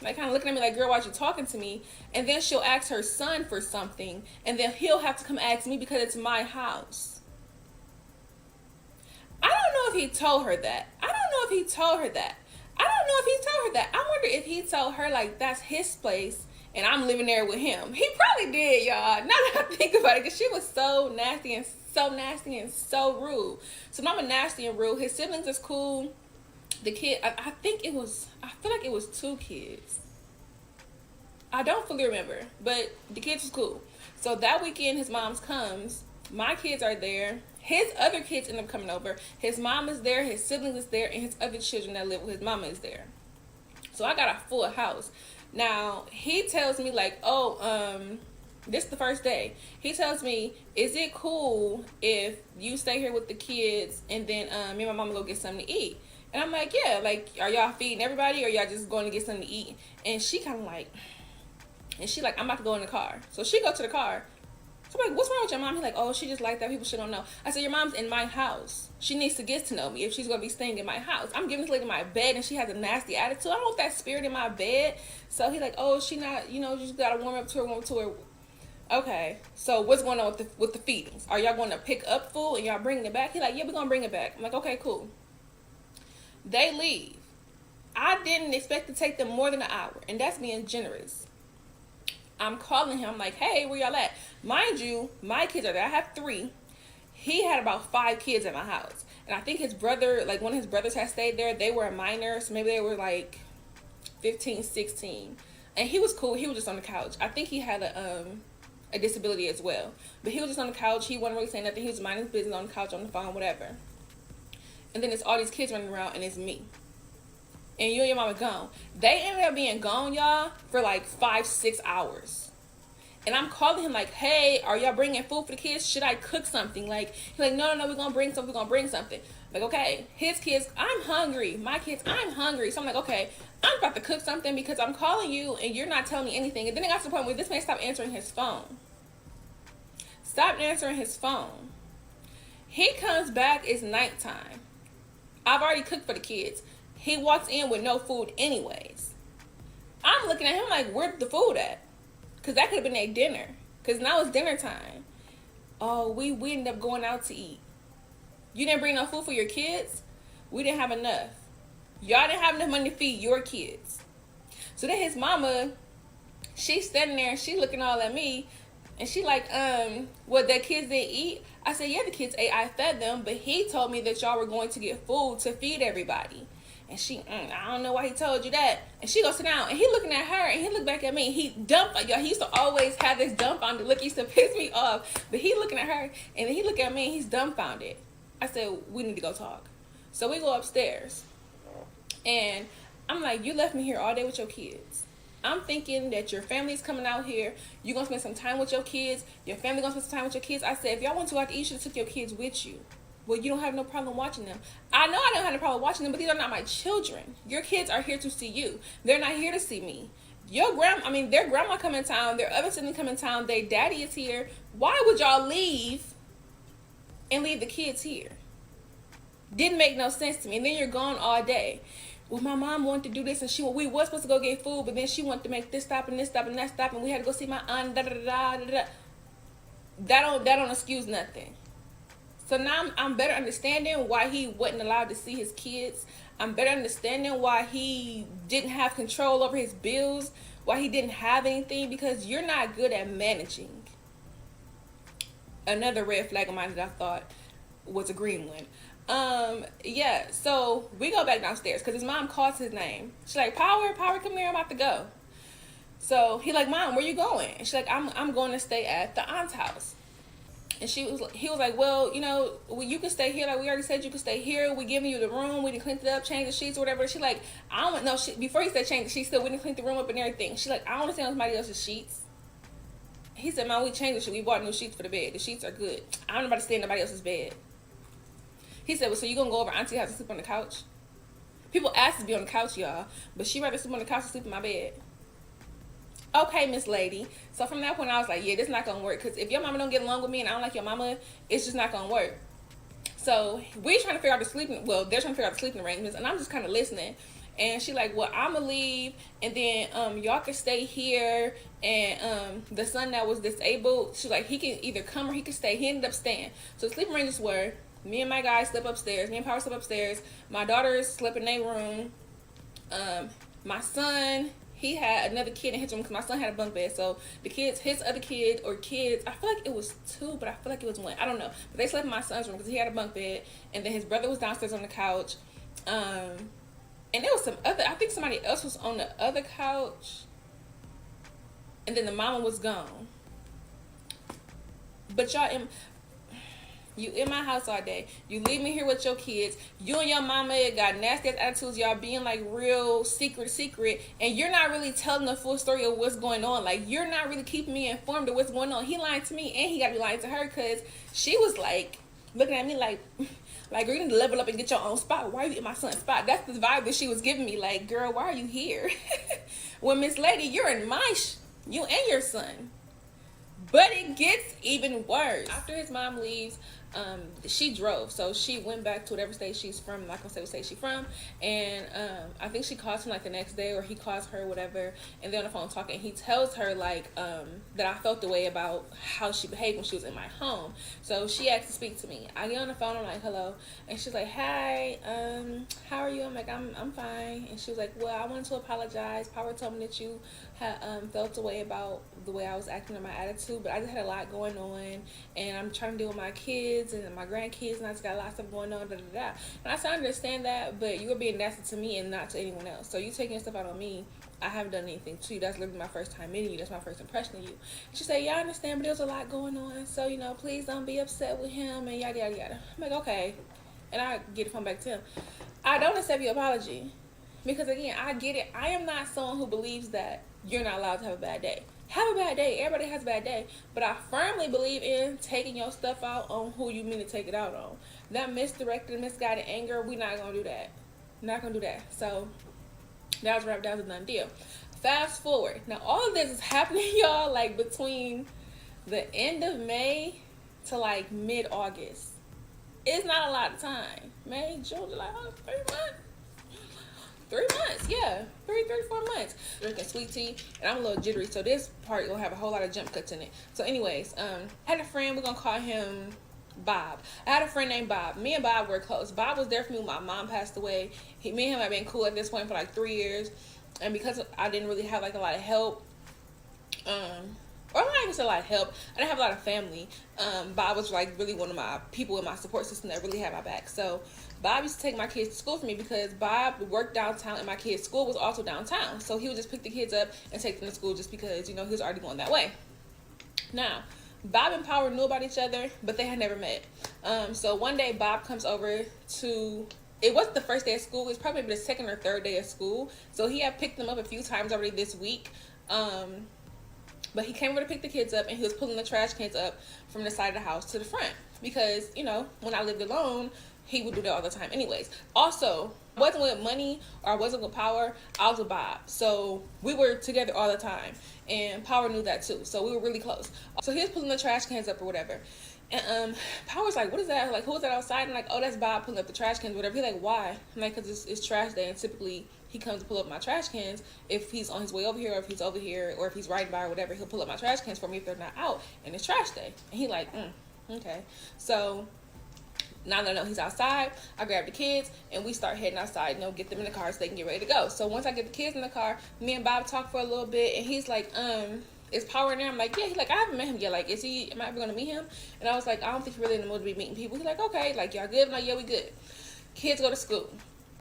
kind of looking at me like, "Girl, why you talking to me?" And then she'll ask her son for something, and then he'll have to come ask me because it's my house. I don't know if he told her that. I wonder if he told her, like, that's his place and I'm living there with him. He probably did, y'all. Now that I think about it, because she was so nasty and so rude. So mama nasty and rude. His siblings is cool. The kid, I feel like it was 2 kids. I don't fully remember, but the kids was cool. So that weekend, his mom's comes. My kids are there. His other kids end up coming over. His mom is there. His siblings is there, and his other children that live with his mama is there. So I got a full house. Now he tells me, like, "Oh, this is the first day." He tells me, "Is it cool if you stay here with the kids and then me and my mama go get something to eat?" And I'm like, "Yeah, like, are y'all feeding everybody or y'all just going to get something to eat?" And she kind of like, "I'm about to go in the car." So she go to the car. So I'm like, "What's wrong with your mom?" He's like, "Oh, she just like that. People should don't know." I said, "Your mom's in my house. She needs to get to know me if she's going to be staying in my house. I'm giving this lady my bed and she has a nasty attitude. I don't want that spirit in my bed." So he's like, "Oh, she not, you just got to warm up to her. Okay, so what's going on with the feedings? Are y'all going to pick up food and y'all bringing it back?" He's like, "Yeah, we're going to bring it back." I'm like, "Okay, cool." They leave. I didn't expect to take them more than an hour, and that's being generous. I'm calling him, I'm like, hey, where y'all at? Mind you, my kids are there. I have 3. He had about 5 kids at my house. And I think his brother, like one of his brothers had stayed there. They were a minor, so maybe they were like 15, 16. And he was cool. He was just on the couch. I think he had a disability as well. But he was just on the couch. He wasn't really saying nothing. He was minding his business on the couch, on the phone, whatever. And then it's all these kids running around, and it's me. And you and your mama gone. They ended up being gone, y'all, for like 5-6 hours. And I'm calling him like, hey, are y'all bringing food for the kids? Should I cook something? Like, he's like, no, we're going to bring something. We're going to bring something. Like, okay, his kids, I'm hungry. My kids, I'm hungry. So I'm like, okay, I'm about to cook something because I'm calling you and you're not telling me anything. And then it got to the point where this man stopped answering his phone. Stopped answering his phone. He comes back, it's nighttime. I've already cooked for the kids. He walks in with no food anyways. I'm looking at him like, where's the food at? Because that could have been their dinner. Because now it's dinner time. Oh, we ended up going out to eat. You didn't bring no food for your kids? We didn't have enough. Y'all didn't have enough money to feed your kids. So then his mama, she's standing there and she looking all at me. And she like, what, the kids didn't eat? I said, yeah, the kids ate. I fed them. But he told me that y'all were going to get food to feed everybody. And she, I don't know why he told you that. And she goes sit down. And he looking at her. And he looked back at me. He dumped. Y'all, he used to always have this dumbfounded look. He used to piss me off. But he looking at her. And then he look at me. And he's dumbfounded. I said, we need to go talk. So we go upstairs. And I'm like, you left me here all day with your kids. I'm thinking that your family's coming out here. You're going to spend some time with your kids. Your family going to spend some time with your kids. I said, if y'all want to go out to eat, you should have took your kids with you. Well, you don't have no problem watching them. I know I don't have no problem watching them, but these are not my children. Your kids are here to see you. They're not here to see me. Their grandma come in town. Their other sibling come in town. Their daddy is here. Why would y'all leave and leave the kids here? Didn't make no sense to me. And then you're gone all day. Well, my mom wanted to do this, and we was supposed to go get food, but then she wanted to make this stop and this stop and that stop, and we had to go see my aunt. That don't excuse nothing. So now I'm better understanding why he wasn't allowed to see his kids. I'm better understanding why he didn't have control over his bills, why he didn't have anything, because you're not good at managing. Another red flag of mine that I thought was a green one. Yeah, so we go back downstairs because his mom calls his name. She's like, Power, come here, I'm about to go. So he like, Mom, where you going? And she's like, I'm going to stay at the aunt's house. And he was like, well, you can stay here. Like, we already said you could stay here. We giving you the room. We didn't clean it up, change the sheets or whatever. She like, I don't know. Before he said change the sheets, still we didn't clean the room up and everything. She like, I don't want to stay on somebody else's sheets. He said, Mom, we changed the sheets. We bought new sheets for the bed. The sheets are good. I don't know about to stay in nobody else's bed. He said, well, so you gonna go over Auntie's house and sleep on the couch? People ask to be on the couch, y'all, but she rather sleep on the couch and sleep in my bed. Okay, Miss Lady. So from that point, I was like, yeah, this not gonna work. Because if your mama don't get along with me and I don't like your mama, it's just not gonna work. So we're trying to figure out they're trying to figure out the sleeping arrangements, and I'm just kind of listening. And she like, well, I'ma leave, and then y'all can stay here. And the son that was disabled, she's like, he can either come or he can stay. He ended up staying. So the sleeping arrangements were, me and my guy slept upstairs. Me and Power slept upstairs. My daughters slept in their room. My son, he had another kid in his room because my son had a bunk bed. So the kids, his other kid or kids, I feel like it was 2, but I feel like it was 1. I don't know. But they slept in my son's room because he had a bunk bed. And then his brother was downstairs on the couch. And there was I think somebody else was on the other couch. And then the mama was gone. But y'all, you in my house all day. You leave me here with your kids. You and your mama got nasty ass attitudes. Y'all being like real secret. And you're not really telling the full story of what's going on. Like, you're not really keeping me informed of what's going on. He lied to me and he got to be lying to her because she was like looking at me like you need to level up and get your own spot. Why are you in my son's spot? That's the vibe that she was giving me. Like, girl, why are you here? Well, Miss Lady, you're in you and your son. But it gets even worse. After his mom leaves, She drove, so she went back to whatever state she's from. I'm not gonna say what state she's from. And I think she calls him like the next day, or he calls her, whatever. And they're on the phone talking. He tells her like that I felt the way about how she behaved when she was in my home. So she asked to speak to me. I get on the phone. I'm like, hello, and she's like, hi, how are you? I'm like, I'm fine. And she was like, well, I wanted to apologize. Power told me that you had felt the way about the way I was acting and my attitude, but I just had a lot going on, and I'm trying to deal with my kids and my grandkids, and I just got a lot of stuff going on, da da da. And I said, I understand that, but you were being nasty to me and not to anyone else. So you taking stuff out on me. I haven't done anything to you. That's literally my first time meeting you. That's my first impression of you. And she said, yeah, I understand, but there's a lot going on. So, you know, please don't be upset with him and yada, yada, yada. I'm like, okay. And I get the phone back to him. I don't accept your apology. Because, again, I get it. I am not someone who believes that you're not allowed to have a bad day. Have a bad day. Everybody has a bad day. But I firmly believe in taking your stuff out on who you mean to take it out on. That misdirected, misguided anger, we're not going to do that. Not going to do that. So that was wrapped. That was a done deal. Fast forward. Now, all of this is happening, y'all, like between the end of May to like mid-August. It's not a lot of time. May, June, July, 3 months. 3 months, yeah. 4 months. Drinking sweet tea, and I'm a little jittery, so this part gonna have a whole lot of jump cuts in it. So anyways, I had a friend, we're gonna call him Bob. I had a friend named Bob. Me and Bob were close. Bob was there for me when my mom passed away. Me and him have been cool at this point for like 3 years, and because I didn't really have like a lot of help, or I'm not even saying a lot of help, I didn't have a lot of family. Bob was like really one of my people in my support system that really had my back. So Bob used to take my kids to school for me because Bob worked downtown and my kids' school was also downtown. So he would just pick the kids up and take them to school just because, you know, he was already going that way. Now, Bob and Power knew about each other, but they had never met. So one day Bob comes over to, it wasn't the first day of school, it was probably the second or third day of school. So he had picked them up a few times already this week. But he came over to pick the kids up, and he was pulling the trash cans up from the side of the house to the front. Because, you know, when I lived alone, he would do that all the time anyways. Also, I wasn't with Money or I wasn't with Power, I was with Bob. So we were together all the time. And Power knew that too. So we were really close. So he was pulling the trash cans up or whatever. And Power's like, what is that? Like, who's that outside? And like, oh, that's Bob pulling up the trash cans, whatever. He's like, why? I'm like, because it's trash day, and typically he comes to pull up my trash cans if he's on his way over here, or if he's over here, or if he's riding by or whatever. He'll pull up my trash cans for me if they're not out, and it's trash day. And he like, okay. So now that I know he's outside, I grab the kids and we start heading outside, you know, get them in the car so they can get ready to go. So once I get the kids in the car, me and Bob talk for a little bit, and he's like, is Power in there? I'm like, yeah. He's like, I haven't met him yet. Like, am I ever gonna meet him? And I was like, I don't think he's really in the mood to be meeting people. He's like, okay, like, y'all good? I'm like, yeah, we good. Kids go to school.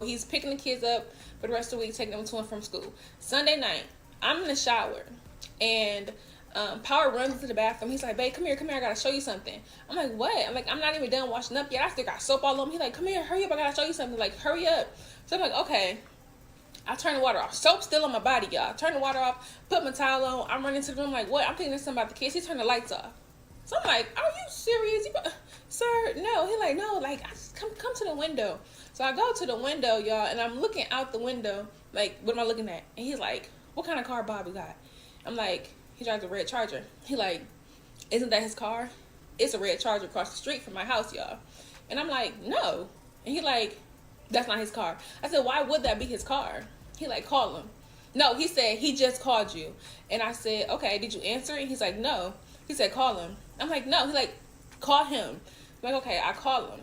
He's picking the kids up for the rest of the week, taking them to and from school. Sunday night, I'm in the shower, and Power runs into the bathroom. He's like, babe, come here, I gotta show you something. I'm like, what? I'm like, I'm not even done washing up yet. I still got soap all on me. He's like, come here, hurry up, I gotta show you something. Like, hurry up. So I'm like, okay. I turn the water off. Soap still on my body, y'all. Turn the water off, put my towel on. I'm running to the room like, what? I'm thinking there's something about the kids. He turned the lights off. So I'm like, are you serious? Sir, no. He's like, no, like, come to the window. So I go to the window, y'all, and I'm looking out the window, like, what am I looking at? And he's like, what kind of car Bobby got? I'm like, he drives a red Charger. He like, isn't that his car? It's a red Charger across the street from my house, y'all. And I'm like, no. And he like, that's not his car. I said, why would that be his car? He like, call him. No, he said, he just called you. And I said, okay, did you answer it? He's like, no. He said, call him. I'm like, no. He like, call him. I'm like, okay, I call him.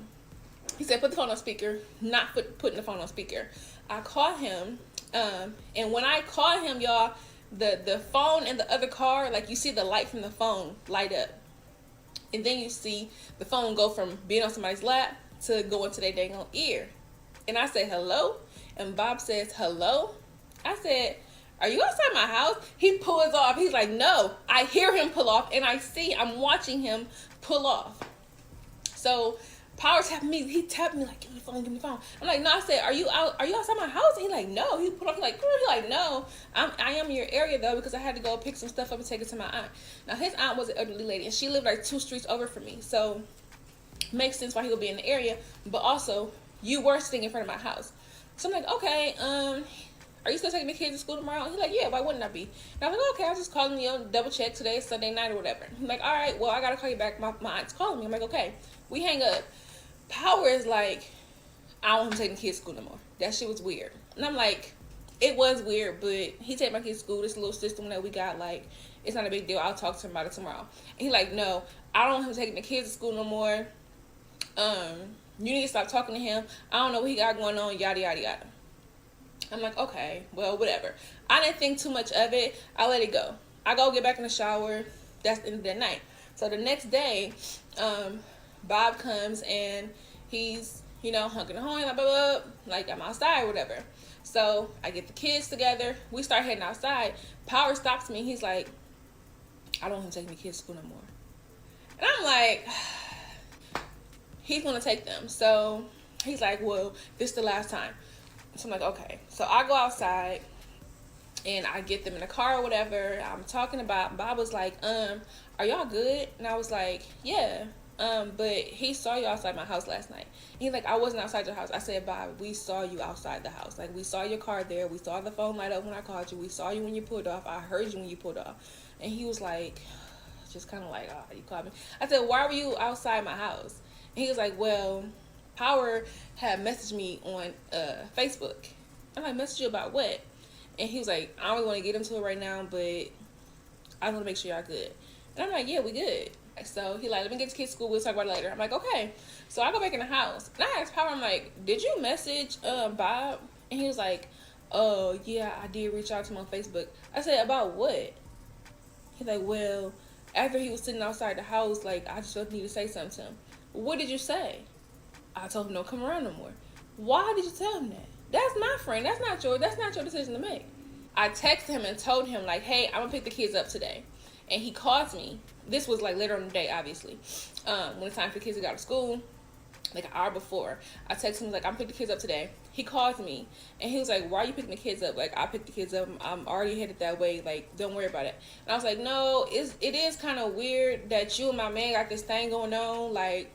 He said, put the phone on speaker. Not putting the phone on speaker. I call him. And when I call him, y'all, the phone in the other car, like, you see the light from the phone light up. And then you see the phone go from being on somebody's lap to going to their dang on ear. And I say, hello? And Bob says, hello? I said, are you outside my house? He pulls off. He's like, no. I hear him pull off, and I'm watching him pull off. So Power tapping me. He tapped me like, give me the phone. I'm like, no. I said, are you outside my house? And he like, no. He pulled off. He like, no. I am in your area though, because I had to go pick some stuff up and take it to my aunt. Now his aunt was an elderly lady, and she lived like 2 streets over from me. So makes sense why he would be in the area. But also, you were sitting in front of my house. So I'm like, okay, are you still taking the kids to school tomorrow? And he's like, yeah, why wouldn't I be? And I was like, okay, I was just calling you, double check. Today is Sunday night or whatever. I'm like, all right, well, I got to call you back. My aunt's calling me. I'm like, okay. We hang up. Power is like, I don't want him taking the kids to school no more. That shit was weird. And I'm like, it was weird, but he take my kids to school. This little system that we got, like, it's not a big deal. I'll talk to him about it tomorrow. And he like, no, I don't want him taking the kids to school no more. You need to stop talking to him. I don't know what he got going on, yada, yada, yada. I'm like, okay, well, whatever. I didn't think too much of it. I let it go. I go get back in the shower. That's the end of the night. So the next day, Bob comes and he's, you know, honking the horn, like, blah, blah, blah, like I'm outside or whatever. So I get the kids together. We start heading outside. Power stops me. He's like, I don't want him taking the kids to school no more. And I'm like, he's going to take them. So he's like, well, this is the last time. So I'm like, okay. So I go outside and I get them in the car or whatever. I'm talking about, Bob was like, are y'all good? And I was like, yeah. But he saw you outside my house last night. And he's like, I wasn't outside your house. I said, Bob, we saw you outside the house. Like, we saw your car there. We saw the phone light up when I called you. We saw you when you pulled off. I heard you when you pulled off. And he was like, just kind of like, oh, you called me. I said, why were you outside my house? And he was like, well, Power had messaged me on Facebook. I'm like, messaged you about what? And he was like, I don't really want to get into it right now, but I want to make sure y'all good. And I'm like, yeah, we good. So he like, let me get to kids' school. We'll talk about it later. I'm like, okay. So I go back in the house. And I asked Power, I'm like, did you message Bob? And he was like, oh, yeah, I did reach out to him on Facebook. I said, about what? He's like, well, after he was sitting outside the house, like, I just felt the need to say something to him. What did you say? I told him don't come around no more. Why did you tell him that? That's my friend. That's not your decision to make. I texted him and told him, like, hey, I'm gonna pick the kids up today. And he calls me. This was like later in the day, obviously. When it's time for the kids to go to school, like an hour before. I texted him, like, I'm picking the kids up today. He calls me and he was like, why are you picking the kids up? Like, I picked the kids up. I'm already headed that way. Like, don't worry about it. And I was like, no, it is kind of weird that you and my man got this thing going on. Like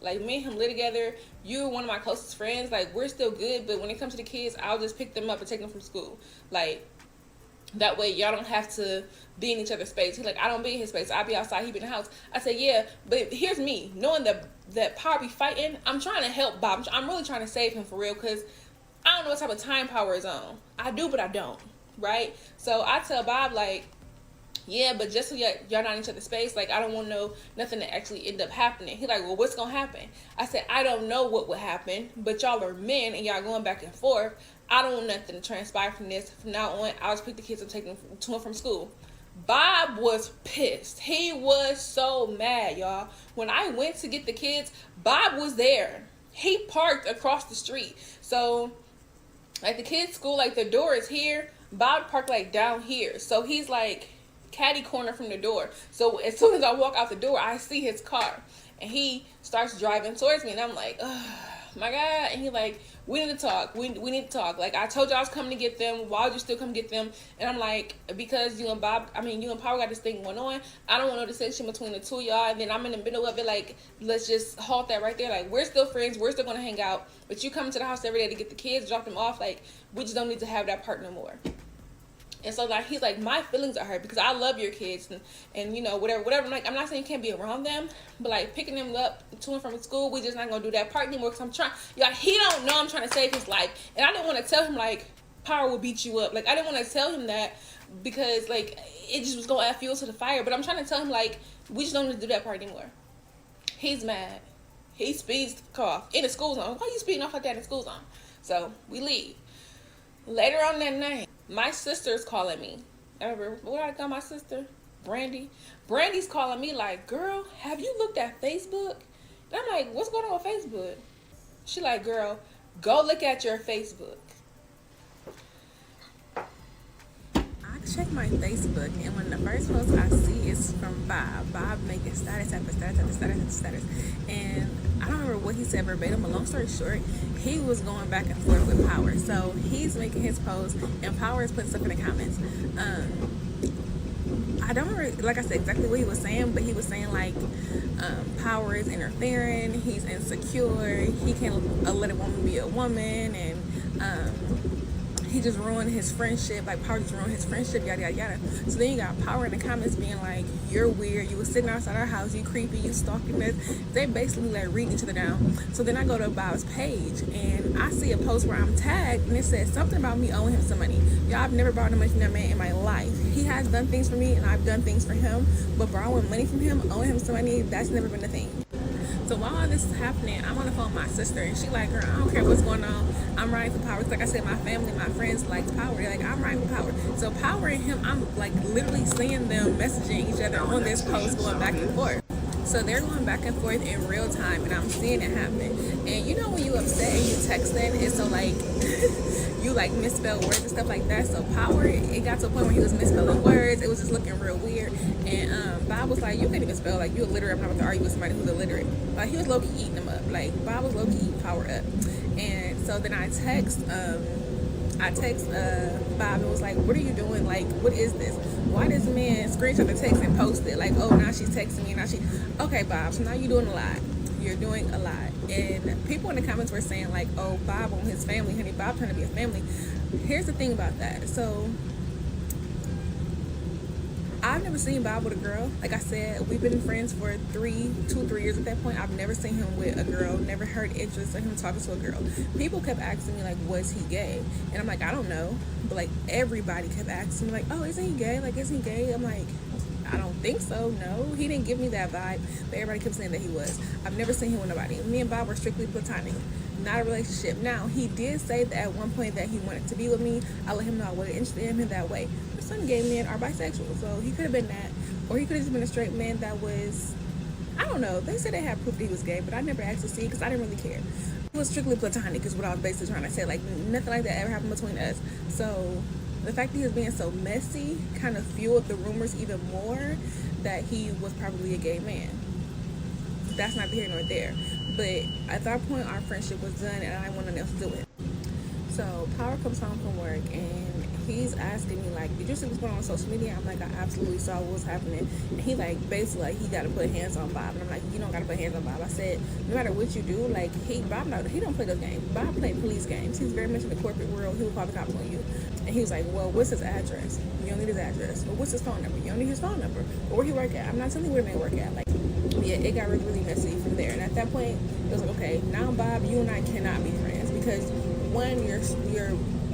me and him live together. You're one of my closest friends. Like, we're still good, but when it comes to the kids, I'll just pick them up and take them from school. Like, that way y'all don't have to be in each other's space. He's like, I don't be in his space. I'll be outside, he be in the house. I said, yeah, but here's me. Knowing that Power be fighting, I'm trying to help Bob. I'm really trying to save him for real, because I don't know what type of time Power is on. I do, but I don't, right? So I tell Bob, like, yeah, but just so y'all not in each other's space, like, I don't want to know nothing to actually end up happening. He's like, well, what's going to happen? I said, I don't know what would happen, but y'all are men and y'all going back and forth. I don't want nothing to transpire from this. From now on, I'll just pick the kids and take them to and from school. Bob was pissed. He was so mad, y'all. When I went to get the kids, Bob was there. He parked across the street. So, like, the kids' school, like, the door is here. Bob parked, like, down here. So he's, like, catty corner from the door. So as soon as I walk out the door, I see his car. And he starts driving towards me. And I'm like, oh, my God. And he's like, we need to talk. We need to talk. Like, I told you I was coming to get them. Why would you still come get them? And I'm like, because you and Power got this thing going on. I don't want no distinction between the two of y'all. And then I'm in the middle of it. Like, let's just halt that right there. Like, we're still friends. We're still going to hang out. But you come to the house every day to get the kids, drop them off. Like, we just don't need to have that part no more. And so, like, he's like, my feelings are hurt because I love your kids and you know, whatever. Like, I'm not saying you can't be around them, but, like, picking them up to and from school, we just not going to do that part anymore because I'm trying. Like, he don't know I'm trying to save his life. And I didn't want to tell him, like, Power will beat you up. Like, I didn't want to tell him that because, like, it just was going to add fuel to the fire. But I'm trying to tell him, like, we just don't need to do that part anymore. He's mad. He speeds the car off in the school zone. Why are you speeding off like that in the school zone? So, we leave. Later on that night, my sister's calling me. I remember, what did I call my sister? Brandy. Brandy's calling me like, girl, have you looked at Facebook? And I'm like, what's going on with Facebook? She like, girl, go look at your Facebook. I check my Facebook, and when the first post I see is from Bob. Bob making status after status after status after status. And I don't remember what he said verbatim, but long story short, he was going back and forth with Power. So he's making his post, and Power is putting stuff in the comments. I don't remember, like I said, exactly what he was saying, but he was saying, like, Power is interfering, he's insecure, he can't let a woman be a woman, and he just ruined his friendship, like Power just ruined his friendship, yada yada yada. So then you got Power in the comments being like, you're weird, you was sitting outside our house, you creepy, you stalking us. They basically like reading each other down. So then I go to Bob's page and I see a post where I'm tagged and it says something about me owing him some money. Y'all, I've never borrowed no money from that man in my life. He has done things for me and I've done things for him, but borrowing money from him, owing him some money, that's never been a thing. So while all this is happening, I'm on the phone with my sister, and she like, girl, I don't care what's going on. I'm riding for Power. Like I said, my family, my friends like Power. They're like, I'm riding for Power. So Power and him, I'm like literally seeing them messaging each other on this post, going back and forth. So they're going back and forth in real time, and I'm seeing it happen. And you know when you upset and you text them, it's so like you like misspell words and stuff like that. So Power, it got to a point where he was misspelling words. It was just looking real weird. And Bob was like, you can't even spell, like, you illiterate. I'm not about to argue with somebody who's illiterate. Like, he was low-key eating them up. Like, Bob was low-key eating Power up. And so then I text Bob and was like, what are you doing? Like, what is this? Why does the man screenshot the text and post it? Like, oh, now she's texting me. Now she, okay, Bob, so now you're doing a lot. You're doing a lot. And people in the comments were saying like, oh, Bob on his family, honey, Bob trying to be a family. Here's the thing about that. So I've never seen Bob with a girl. Like I said, we've been friends for 3 years at that point. I've never seen him with a girl, never heard interest in him talking to a girl. People kept asking me like, was he gay? And I'm like, I don't know. But like everybody kept asking me like, oh, isn't he gay? Like, isn't he gay? I'm like, I don't think so. No, he didn't give me that vibe. But everybody kept saying that he was. I've never seen him with nobody. Me and Bob were strictly platonic, not a relationship. Now, he did say that at one point that he wanted to be with me. I let him know I wasn't interested in him that way. But some gay men are bisexual, so he could have been that. Or he could have just been a straight man that was, I don't know. They said they had proof that he was gay, but I never asked to see because I didn't really care. It was strictly platonic is what I was basically trying to say. Like, nothing like that ever happened between us. So the fact that he was being so messy kind of fueled the rumors even more that he was probably a gay man. That's not here nor there. But at that point, our friendship was done and I didn't want nothing else to do with it. So Power comes home from work and he's asking me like, did you see what's going on social media? I'm like, I absolutely saw what was happening. And he like, basically like, he got to put hands on Bob. And I'm like, you don't got to put hands on Bob. I said, no matter what you do, like, he don't play those games. Bob played police games. He's very much in the corporate world. He will call the cops on you. And he was like, well, what's his address? You don't need his address. Well, what's his phone number? You don't need his phone number. Well, where he work at? I'm not telling you where the man work at. Like, yeah, it got really, really messy from there. And at that point, it was like, okay, now Bob, you and I cannot be friends because one, you're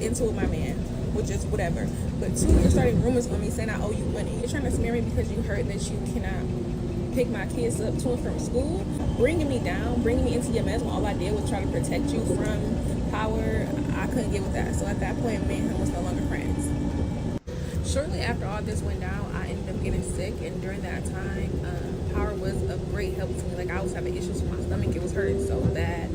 into my man, which is whatever. But two, you're starting rumors on me saying I owe you money. You're trying to smear me because you heard that you cannot pick my kids up to and from school, bringing me down, bringing me into your mess when all I did was try to protect you from Power. I couldn't get with that. So at that point, me and him was no longer friends. Shortly after all this went down, I ended up getting sick, and during that time, Power was of great help to me. Like, I was having issues with my stomach. It was hurting so bad.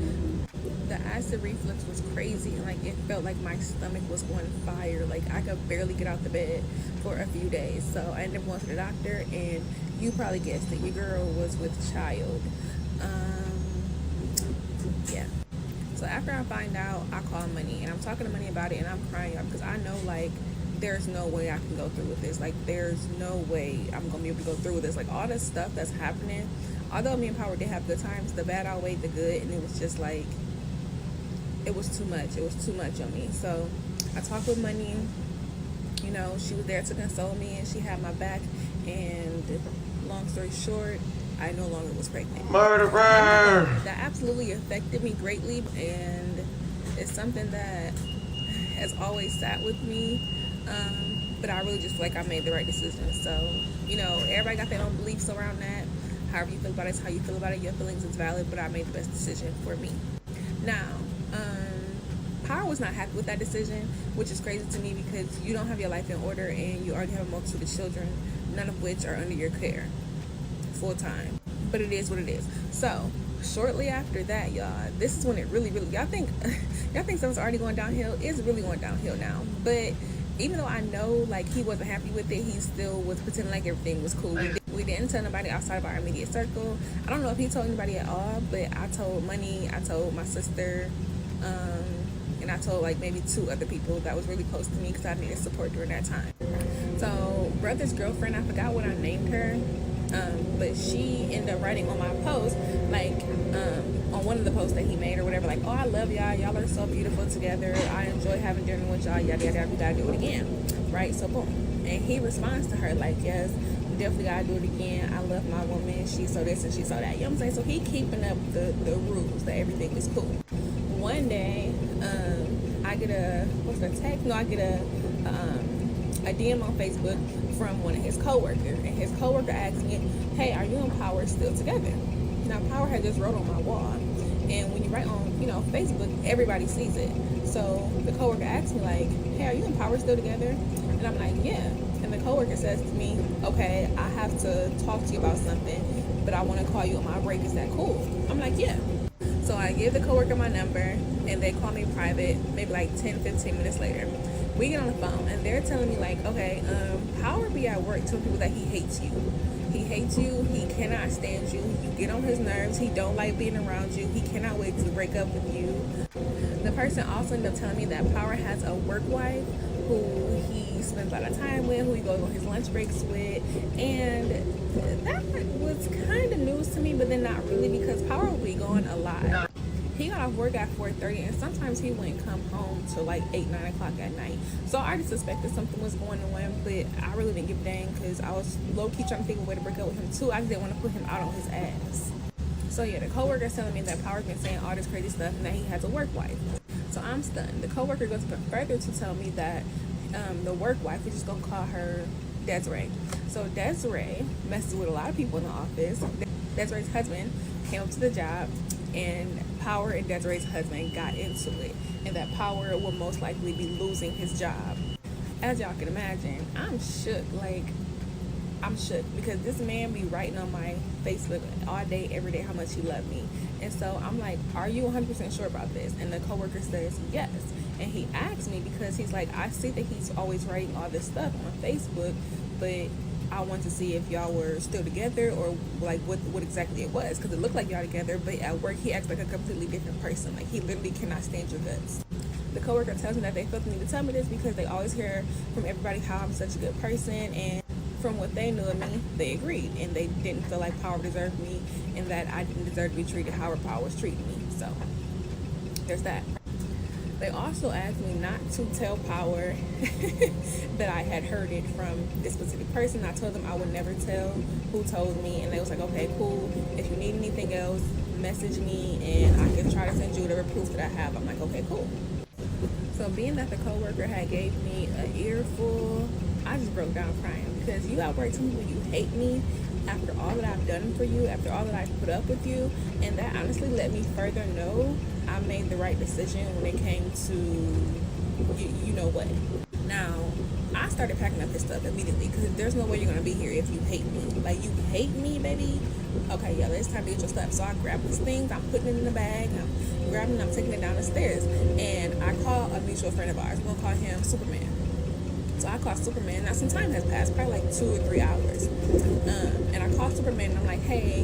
The acid reflux was crazy, and like it felt like my stomach was on fire. Like I could barely get out the bed for a few days. So I ended up going to the doctor, and you probably guessed it, your girl was with child. Yeah. So after I find out, I call Money, and I'm talking to Money about it, and I'm crying because I know like there's no way I can go through with this. Like there's no way I'm gonna be able to go through with this. Like all this stuff that's happening. Although me and Power did have good times, the bad outweighed the good, and it was just like, it was too much. It was too much on me. So I talked with Money. You know, she was there to console me, and she had my back. And long story short, I no longer was pregnant. Murderer! That absolutely affected me greatly, and it's something that has always sat with me. But I really just feel like I made the right decision. So, you know, everybody got their own beliefs around that. However you feel about it is how you feel about it. Your feelings is valid, but I made the best decision for me. Now, Power was not happy with that decision, which is crazy to me because you don't have your life in order and you already have a multitude of children, none of which are under your care full time. But it is what it is. So shortly after that, y'all, this is when it really, y'all think stuff's already going downhill. It's really going downhill now. But even though I know like he wasn't happy with it, he still was pretending like everything was cool. We didn't tell nobody outside of our immediate circle. I don't know if he told anybody at all, but I told Money, I told my sister, and I told like maybe 2 other people that was really close to me because I needed support during that time. So brother's girlfriend, I forgot what I named her. But she ended up writing on my post, like, on one of the posts that he made or whatever, like, oh, I love y'all are so beautiful together, I enjoy having dinner with y'all, yada yada yada, we gotta do it again, right? So boom, and he responds to her like, yes, we definitely gotta do it again, I love my woman, she's so this and she's so that, you know what I'm saying? So he keeping up the rules that everything is cool. One day, I get a DM on Facebook from one of his coworkers, and his coworker asked me, hey, are you and Power still together? Now, Power had just wrote on my wall, and when you write on, you know, Facebook, everybody sees it. So the coworker asked me, like, hey, are you and Power still together? And I'm like, yeah. And the coworker says to me, okay, I have to talk to you about something, but I want to call you on my break, is that cool? I'm like, yeah. So I give the coworker my number, and they call me private, maybe like 10-15 minutes later. We get on the phone, and they're telling me, like, okay, Power be at work telling people that he hates you. He hates you, he cannot stand you, you get on his nerves, he don't like being around you, he cannot wait to break up with you. The person also ended up telling me that Power has a work wife who he spends a lot of time with, who he goes on his lunch breaks with, and that was kind of news to me, but then not really, because Power will be gone a lot. He got off work at 4:30, and sometimes he wouldn't come home till like 8-9 o'clock at night. So I already suspected something was going on, but I really didn't give a dang, because I was low-key trying to think of a way to break up with him too. I just didn't want to put him out on his ass. So yeah, the coworker's telling me that Power's been saying all this crazy stuff and that he has a work wife. So I'm stunned. The coworker goes further to tell me that the work wife, we're just gonna call her Desiree. So Desiree messes with a lot of people in the office. Desiree's husband came up to the job, and Power and Desiree's husband got into it, and that Power will most likely be losing his job. As y'all can imagine, I'm shook. I'm shook because this man be writing on my Facebook all day, every day, how much he loved me. And so I'm like, are you 100% sure about this? And the coworker says yes. And he asked me because he's like, I see that he's always writing all this stuff on Facebook, but I want to see if y'all were still together, or like what exactly it was, because it looked like y'all together, but at work he acts like a completely different person. Like, he literally cannot stand your guts. The coworker tells me that they felt the need to tell me this because they always hear from everybody how I'm such a good person, and from what they knew of me, they agreed, and they didn't feel like Power deserved me, and that I didn't deserve to be treated how Power was treating me. So there's that. They also asked me not to tell Power that I had heard it from this specific person. I told them I would never tell who told me, and they was like, okay, cool. If you need anything else, message me, and I can try to send you whatever proof that I have. I'm like, okay, cool. So being that the coworker had gave me an earful, I just broke down crying, because you at work telling me you hate me after all that I've done for you, after all that I've put up with you, and that honestly let me further know I made the right decision when it came to you know what. Now, I started packing up his stuff immediately, because there's no way you're gonna be here if you hate me. Like, you hate me, baby? Okay, yeah, it's time to get your stuff. So I grabbed these things, I'm putting it in the bag, I'm grabbing it, I'm taking it down the stairs, and I call a mutual friend of ours. We're gonna call him Superman. So I called Superman. Now, some time has passed, probably like 2 or 3 hours. And I called Superman, and I'm like, hey,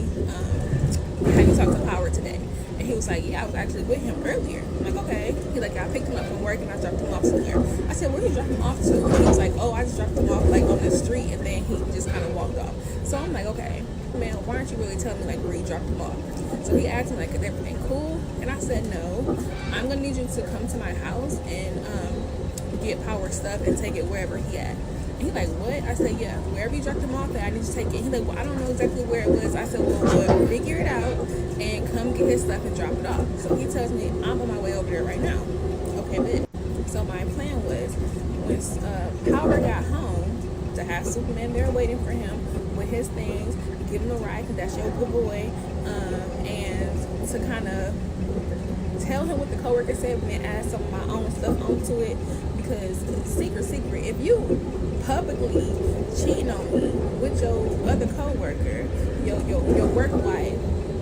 have you talked to Power today? And he was like, yeah, I was actually with him earlier. I'm like, okay. He's like, yeah, I picked him up from work, and I dropped him off somewhere. I said, where did you drop him off to? And he was like, oh, I just dropped him off like on the street, and then he just kind of walked off. So I'm like, okay, man, why aren't you really telling me like where you dropped him off? So he asked me like, is everything cool? And I said, no, I'm gonna need you to come to my house and get Power stuff and take it wherever he at. And he like, what? I said, yeah, wherever you dropped him off at, I need you to take it. He like, well, I don't know exactly where it was. I said, well, we'll figure it out and come get his stuff and drop it off. So he tells me, I'm on my way over there right now. Okay, bet. So my plan was, when Power got home, to have Superman there waiting for him with his things, give him a ride, because that's your good boy, and to kind of tell him what the coworker said, and then add some of my own stuff onto it. Because secret, if you publicly cheating on me with your other coworker, your work wife,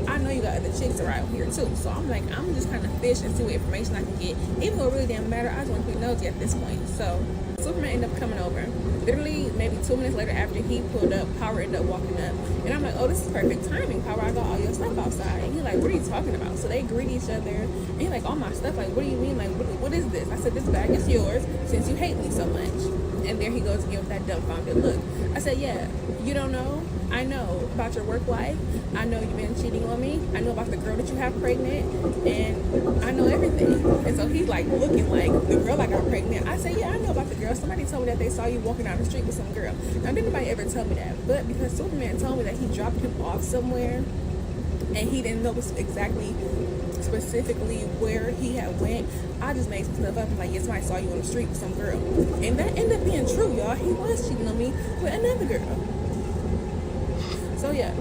I know you got other chicks around here too. So I'm like, I'm just kind of fish and see what information I can get, even though it really didn't matter. I just want to be nosy at this point. So Superman ended up coming over. Literally, maybe 2 minutes later, after he pulled up, Power ended up walking up, and I'm like, oh, this is perfect timing, Power. I got all your stuff outside. And he's like, what are you talking about? So they greet each other, and he's like, all my stuff. Like, what do you mean? Like, what is this? I said, this bag is yours. since you hate me so much. And there he goes again with that dumbfounded look. I said, yeah, you don't know? I know about your work life. I know you've been cheating on me. I know about the girl that you have pregnant. And I know everything. And so he's like looking like, the girl I got pregnant. I said, yeah, I know about the girl. Somebody told me that they saw you walking down the street with some girl. Now, didn't nobody ever tell me that. But because Superman told me that he dropped him off somewhere and he didn't know exactly specifically where he had went, I just made some stuff up. I'm like, yes, somebody saw you on the street with some girl. And that ended up being true, y'all. He was cheating on me with another girl. So yeah,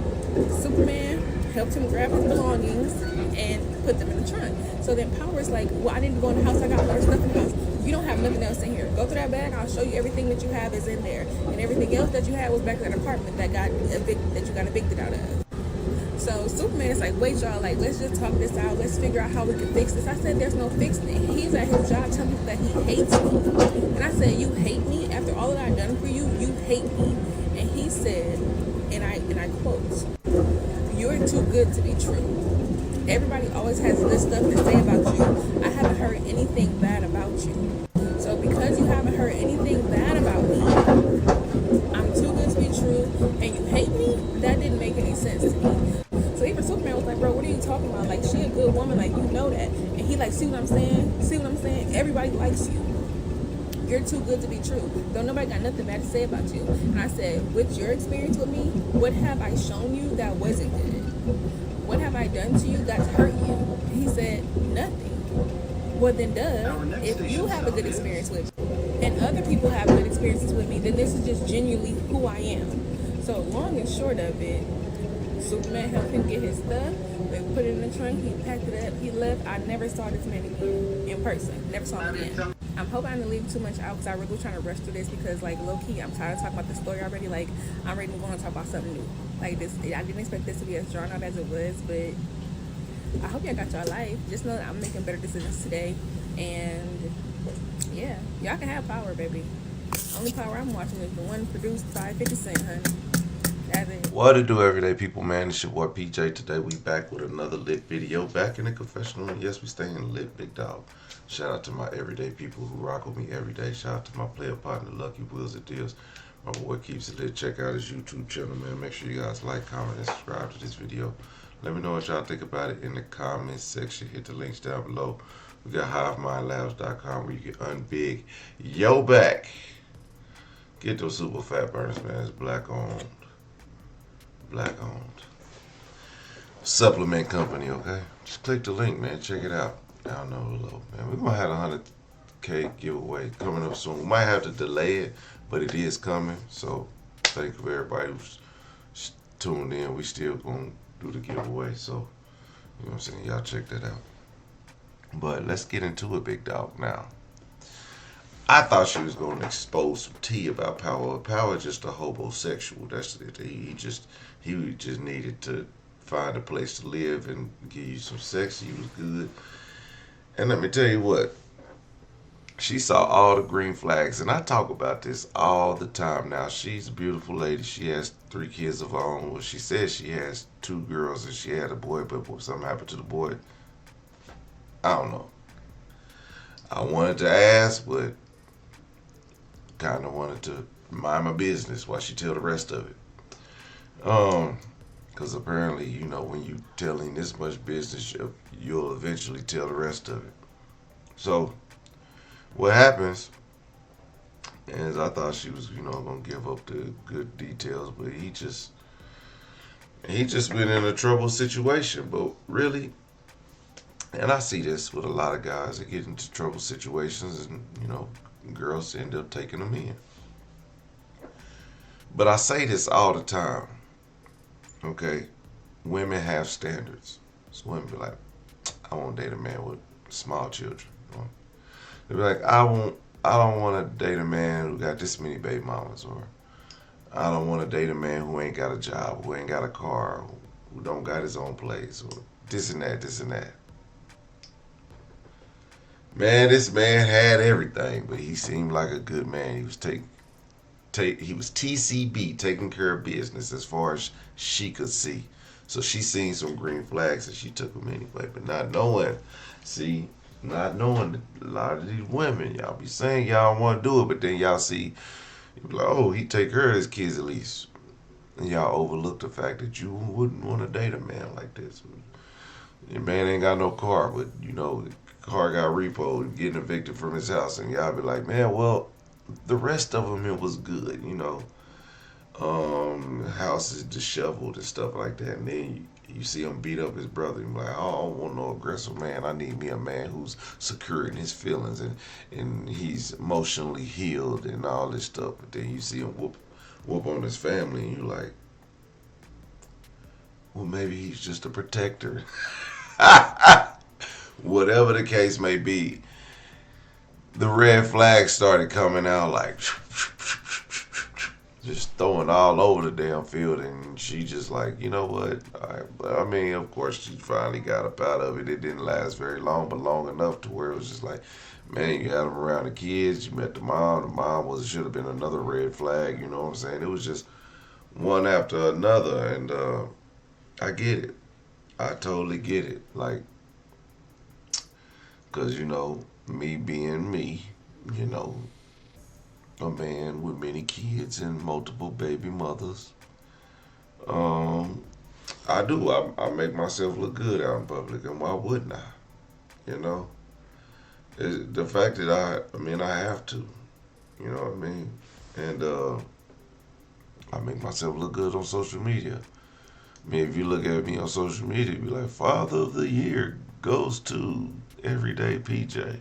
Superman helped him grab his belongings and put them in the trunk. So then Power's like, well, I didn't go in the house, I got more stuff in the house. You don't have nothing else in here. Go through that bag, I'll show you everything that you have is in there. And everything else that you had was back in that apartment that you got evicted out of. So Superman is like, wait, y'all, like, let's just talk this out. Let's figure out how we can fix this. I said, there's no fixing it. He's at his job telling people that he hates me. And I said, you hate me? After all that I've done for you, you hate me. And he said, and I quote, you're too good to be true. Everybody always has good stuff to say about you. I haven't heard anything bad about you. So because you haven't heard anything bad about me, I'm too good to be true, and you hate me? That didn't make any sense to me. So even Superman was like, bro, what are you talking about? Like, she a good woman, like, you know that. And he like, see what I'm saying? See what I'm saying? Everybody likes you. You're too good to be true. Don't nobody got nothing bad to say about you. And I said, with your experience with me, what have I shown you that wasn't good? What have I done to you that's hurt you? He said, nothing. Well then, duh, if you have a good experience with me and other people have good experiences with me, then this is just genuinely who I am. So long and short of it, Superman helped him get his stuff. They put it in the trunk. He packed it up. He left. I never saw this man again in person. Never saw him again. I'm hoping I didn't leave too much out because I really trying to rush through this because, like, low key, I'm tired of talking about the story already. Like, I'm ready to go on and talk about something new. Like this, I didn't expect this to be as drawn out as it was, but I hope y'all got y'all life. Just know that I'm making better decisions today, and yeah, y'all can have power, baby. Only power I'm watching is the one produced by 50 Cent, honey. That's it. What to do, everyday people, man? It's your boy PJ. Today we back with another lit video. Back in the confessional. Yes, we staying lit, big dog. Shout out to my everyday people who rock with me every day. Shout out to my player partner, Lucky Wheels and Deals. My boy keeps it lit. Check out his YouTube channel, man. Make sure you guys like, comment, and subscribe to this video. Let me know what y'all think about it in the comments section. Hit the links down below. We got HiveMindLabs.com where you can unbig your back. Get those super fat burners, man. It's black owned. Black owned. Supplement company, okay? Just click the link, man. Check it out. Down below, man. We're gonna have a 100K giveaway coming up soon. We might have to delay it, but it is coming. So thank you for everybody who's tuned in. We still gonna do the giveaway. So you know what I'm saying? Y'all check that out. But let's get into it, big dog. Now, I thought she was gonna expose some tea about Power. Power just a homosexual. That's it. He just needed to find a place to live and give you some sex. He was good. And let me tell you what, she saw all the green flags, and I talk about this all the time. Now, she's a beautiful lady. She has 3 kids of her own. Well, she says she has 2 girls and she had a boy, but something happened to the boy. I don't know. I wanted to ask, but kind of wanted to mind my business while she tell the rest of it. Because apparently, you know, when you telling this much business, you'll eventually tell the rest of it. So, what happens is I thought she was, you know, going to give up the good details, but he just been in a trouble situation. But really, and I see this with a lot of guys that get into trouble situations and, you know, girls end up taking them in. But I say this all the time. Okay, women have standards. So women be like, I won't date a man with small children. They be like, I don't want to date a man who got this many baby mamas, or I don't want to date a man who ain't got a job, who ain't got a car, who don't got his own place, or this and that, this and that. Man, this man had everything, but he seemed like a good man. He was he was TCB, taking care of business as far as she could see. So she seen some green flags and she took them anyway. But not knowing, see, not knowing that a lot of these women, y'all be saying y'all want to do it, but then y'all see, you be like, oh, he take care of his kids at least. And y'all overlook the fact that you wouldn't want to date a man like this. Your man ain't got no car, but you know, the car got repoed, getting evicted from his house, and y'all be like, man, well, the rest of them, it was good, you know. House is disheveled and stuff like that, and then you see him beat up his brother. You're like, oh, I don't want no aggressive man. I need me a man who's secure in his feelings and he's emotionally healed and all this stuff. But then you see him whoop on his family, and you're like, well, maybe he's just a protector. Whatever the case may be, the red flags started coming out like just throwing all over the damn field, and she just like, you know what? I mean, of course, she finally got up out of it. It didn't last very long, but long enough to where it was just like, man, you had them around the kids. You met the mom. The mom should have been another red flag. You know what I'm saying? It was just one after another, and I get it. I totally get it. Like, cause you know, me being me, you know, a man with many kids and multiple baby mothers. I do. I make myself look good out in public, and why wouldn't I? You know, the fact that I have to. You know what I mean? And I make myself look good on social media. I mean, if you look at me on social media, you'd be like, Father of the Year goes to Everyday PJ.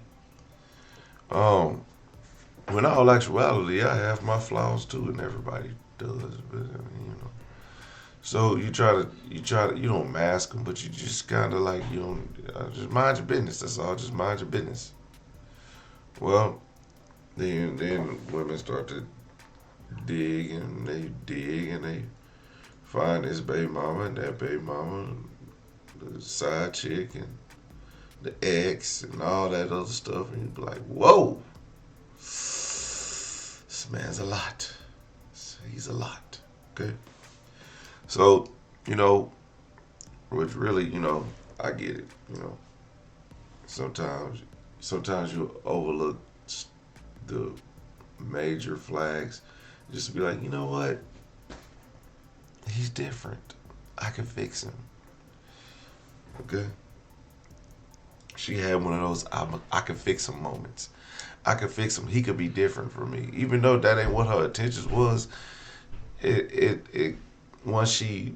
In all actuality, I have my flaws too, and everybody does. But I mean, you know, so you don't mask them, but you just kind of like, you don't just mind your business. That's all. Just mind your business. Well, then women start to dig and they find this baby mama and that baby mama, the side chick and the ex and all that other stuff, and you be like, whoa. This man's a lot. He's a lot. Okay. So, you know, which really, you know, I get it. You know, sometimes you overlook the major flags. Just to be like, you know what? He's different. I can fix him. Okay. She had one of those I can fix him moments. I could fix him. He could be different from me, even though that ain't what her intentions was. It once she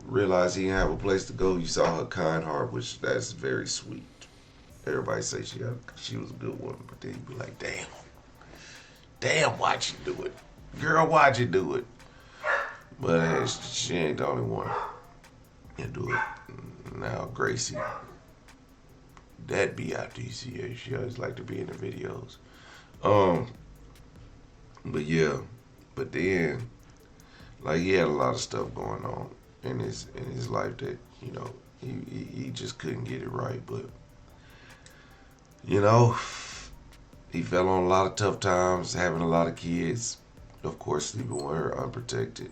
realized he didn't have a place to go, you saw her kind heart, which that's very sweet. Everybody say she was a good woman, but then you be like, damn, why'd you do it, girl? Why'd you do it? But hey, she ain't the only one to do it. Now Gracie, that BITCA, she always like to be in the videos. But yeah, but then, like, he had a lot of stuff going on in his life that, you know, he just couldn't get it right. But, you know, he fell on a lot of tough times, having a lot of kids. Of course, sleeping with her unprotected.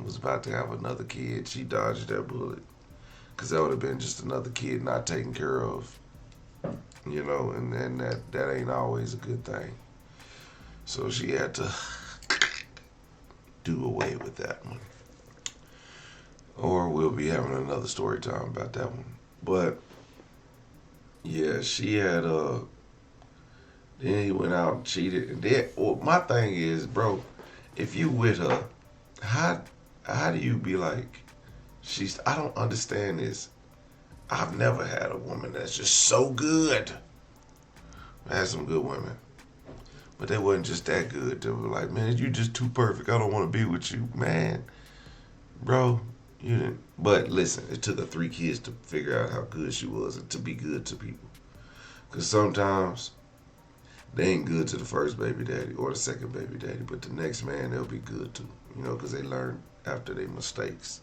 Was about to have another kid. She dodged that bullet. Because that would have been just another kid not taken care of. You know, and that ain't always a good thing. So she had to do away with that one. Or we'll be having another story time about that one. But, yeah, she had, then he went out and cheated. And then, well, my thing is, bro, if you with her, how do you be like, I don't understand this. I've never had a woman that's just so good. I had some good women, but they wasn't just that good. They were like, man, you just too perfect. I don't want to be with you, man. Bro, you didn't. But listen, it took her 3 kids to figure out how good she was and to be good to people. Because sometimes they ain't good to the first baby daddy or the second baby daddy, but the next man they'll be good to, you know, because they learn after their mistakes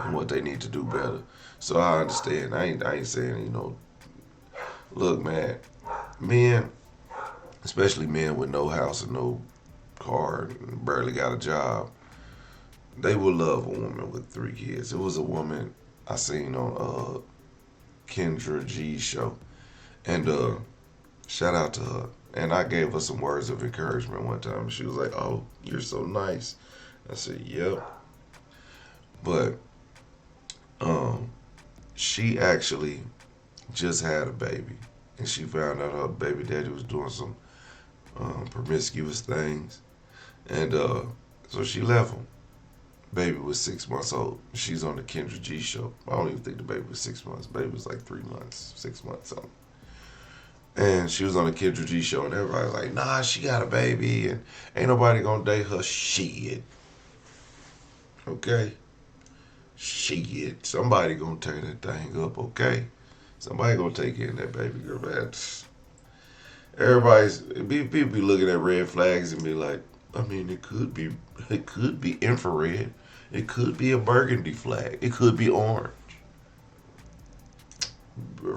and what they need to do better. So I understand. I ain't saying, you know, look, man, men, especially men with no house and no car and barely got a job, they will love a woman with 3 kids. It was a woman I seen on Kendra G's show. And shout out to her. And I gave her some words of encouragement one time. She was like, "Oh, you're so nice." I said, "Yep." But she actually just had a baby, and she found out her baby daddy was doing some promiscuous things, and so she left him. Baby was 6 months old. She's on the Kendra G show. I don't even think the baby was 6 months. Baby was like 3 months, 6 months, something. And she was on the Kendra G show, and everybody was like, "Nah, she got a baby, and ain't nobody gonna date her." Shit. Okay? Shit. Somebody gonna tear that thing up, okay? Somebody gonna take in that baby girl, man. People be looking at red flags and be like, I mean, it could be infrared. It could be a burgundy flag. It could be orange.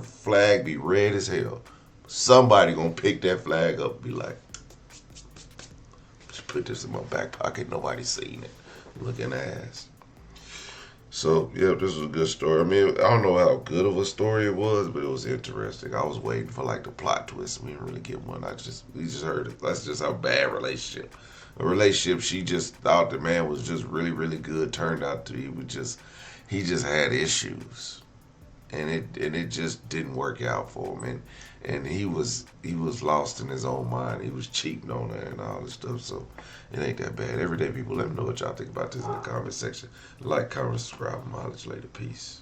Flag be red as hell. Somebody gonna pick that flag up and be like, just put this in my back pocket. Nobody's seen it. Looking ass. So, yeah, this was a good story. I mean, I don't know how good of a story it was, but it was interesting. I was waiting for like the plot twist. We didn't really get one. We just heard it. That's just how bad relationship. A relationship, she just thought the man was just really, really good. Turned out to he just had issues. And it just didn't work out for him. And he was lost in his own mind. He was cheating on her and all this stuff. So it ain't that bad. Everyday people, let me know what y'all think about this in the comment section. Like, comment, subscribe, and holler at you later. Peace.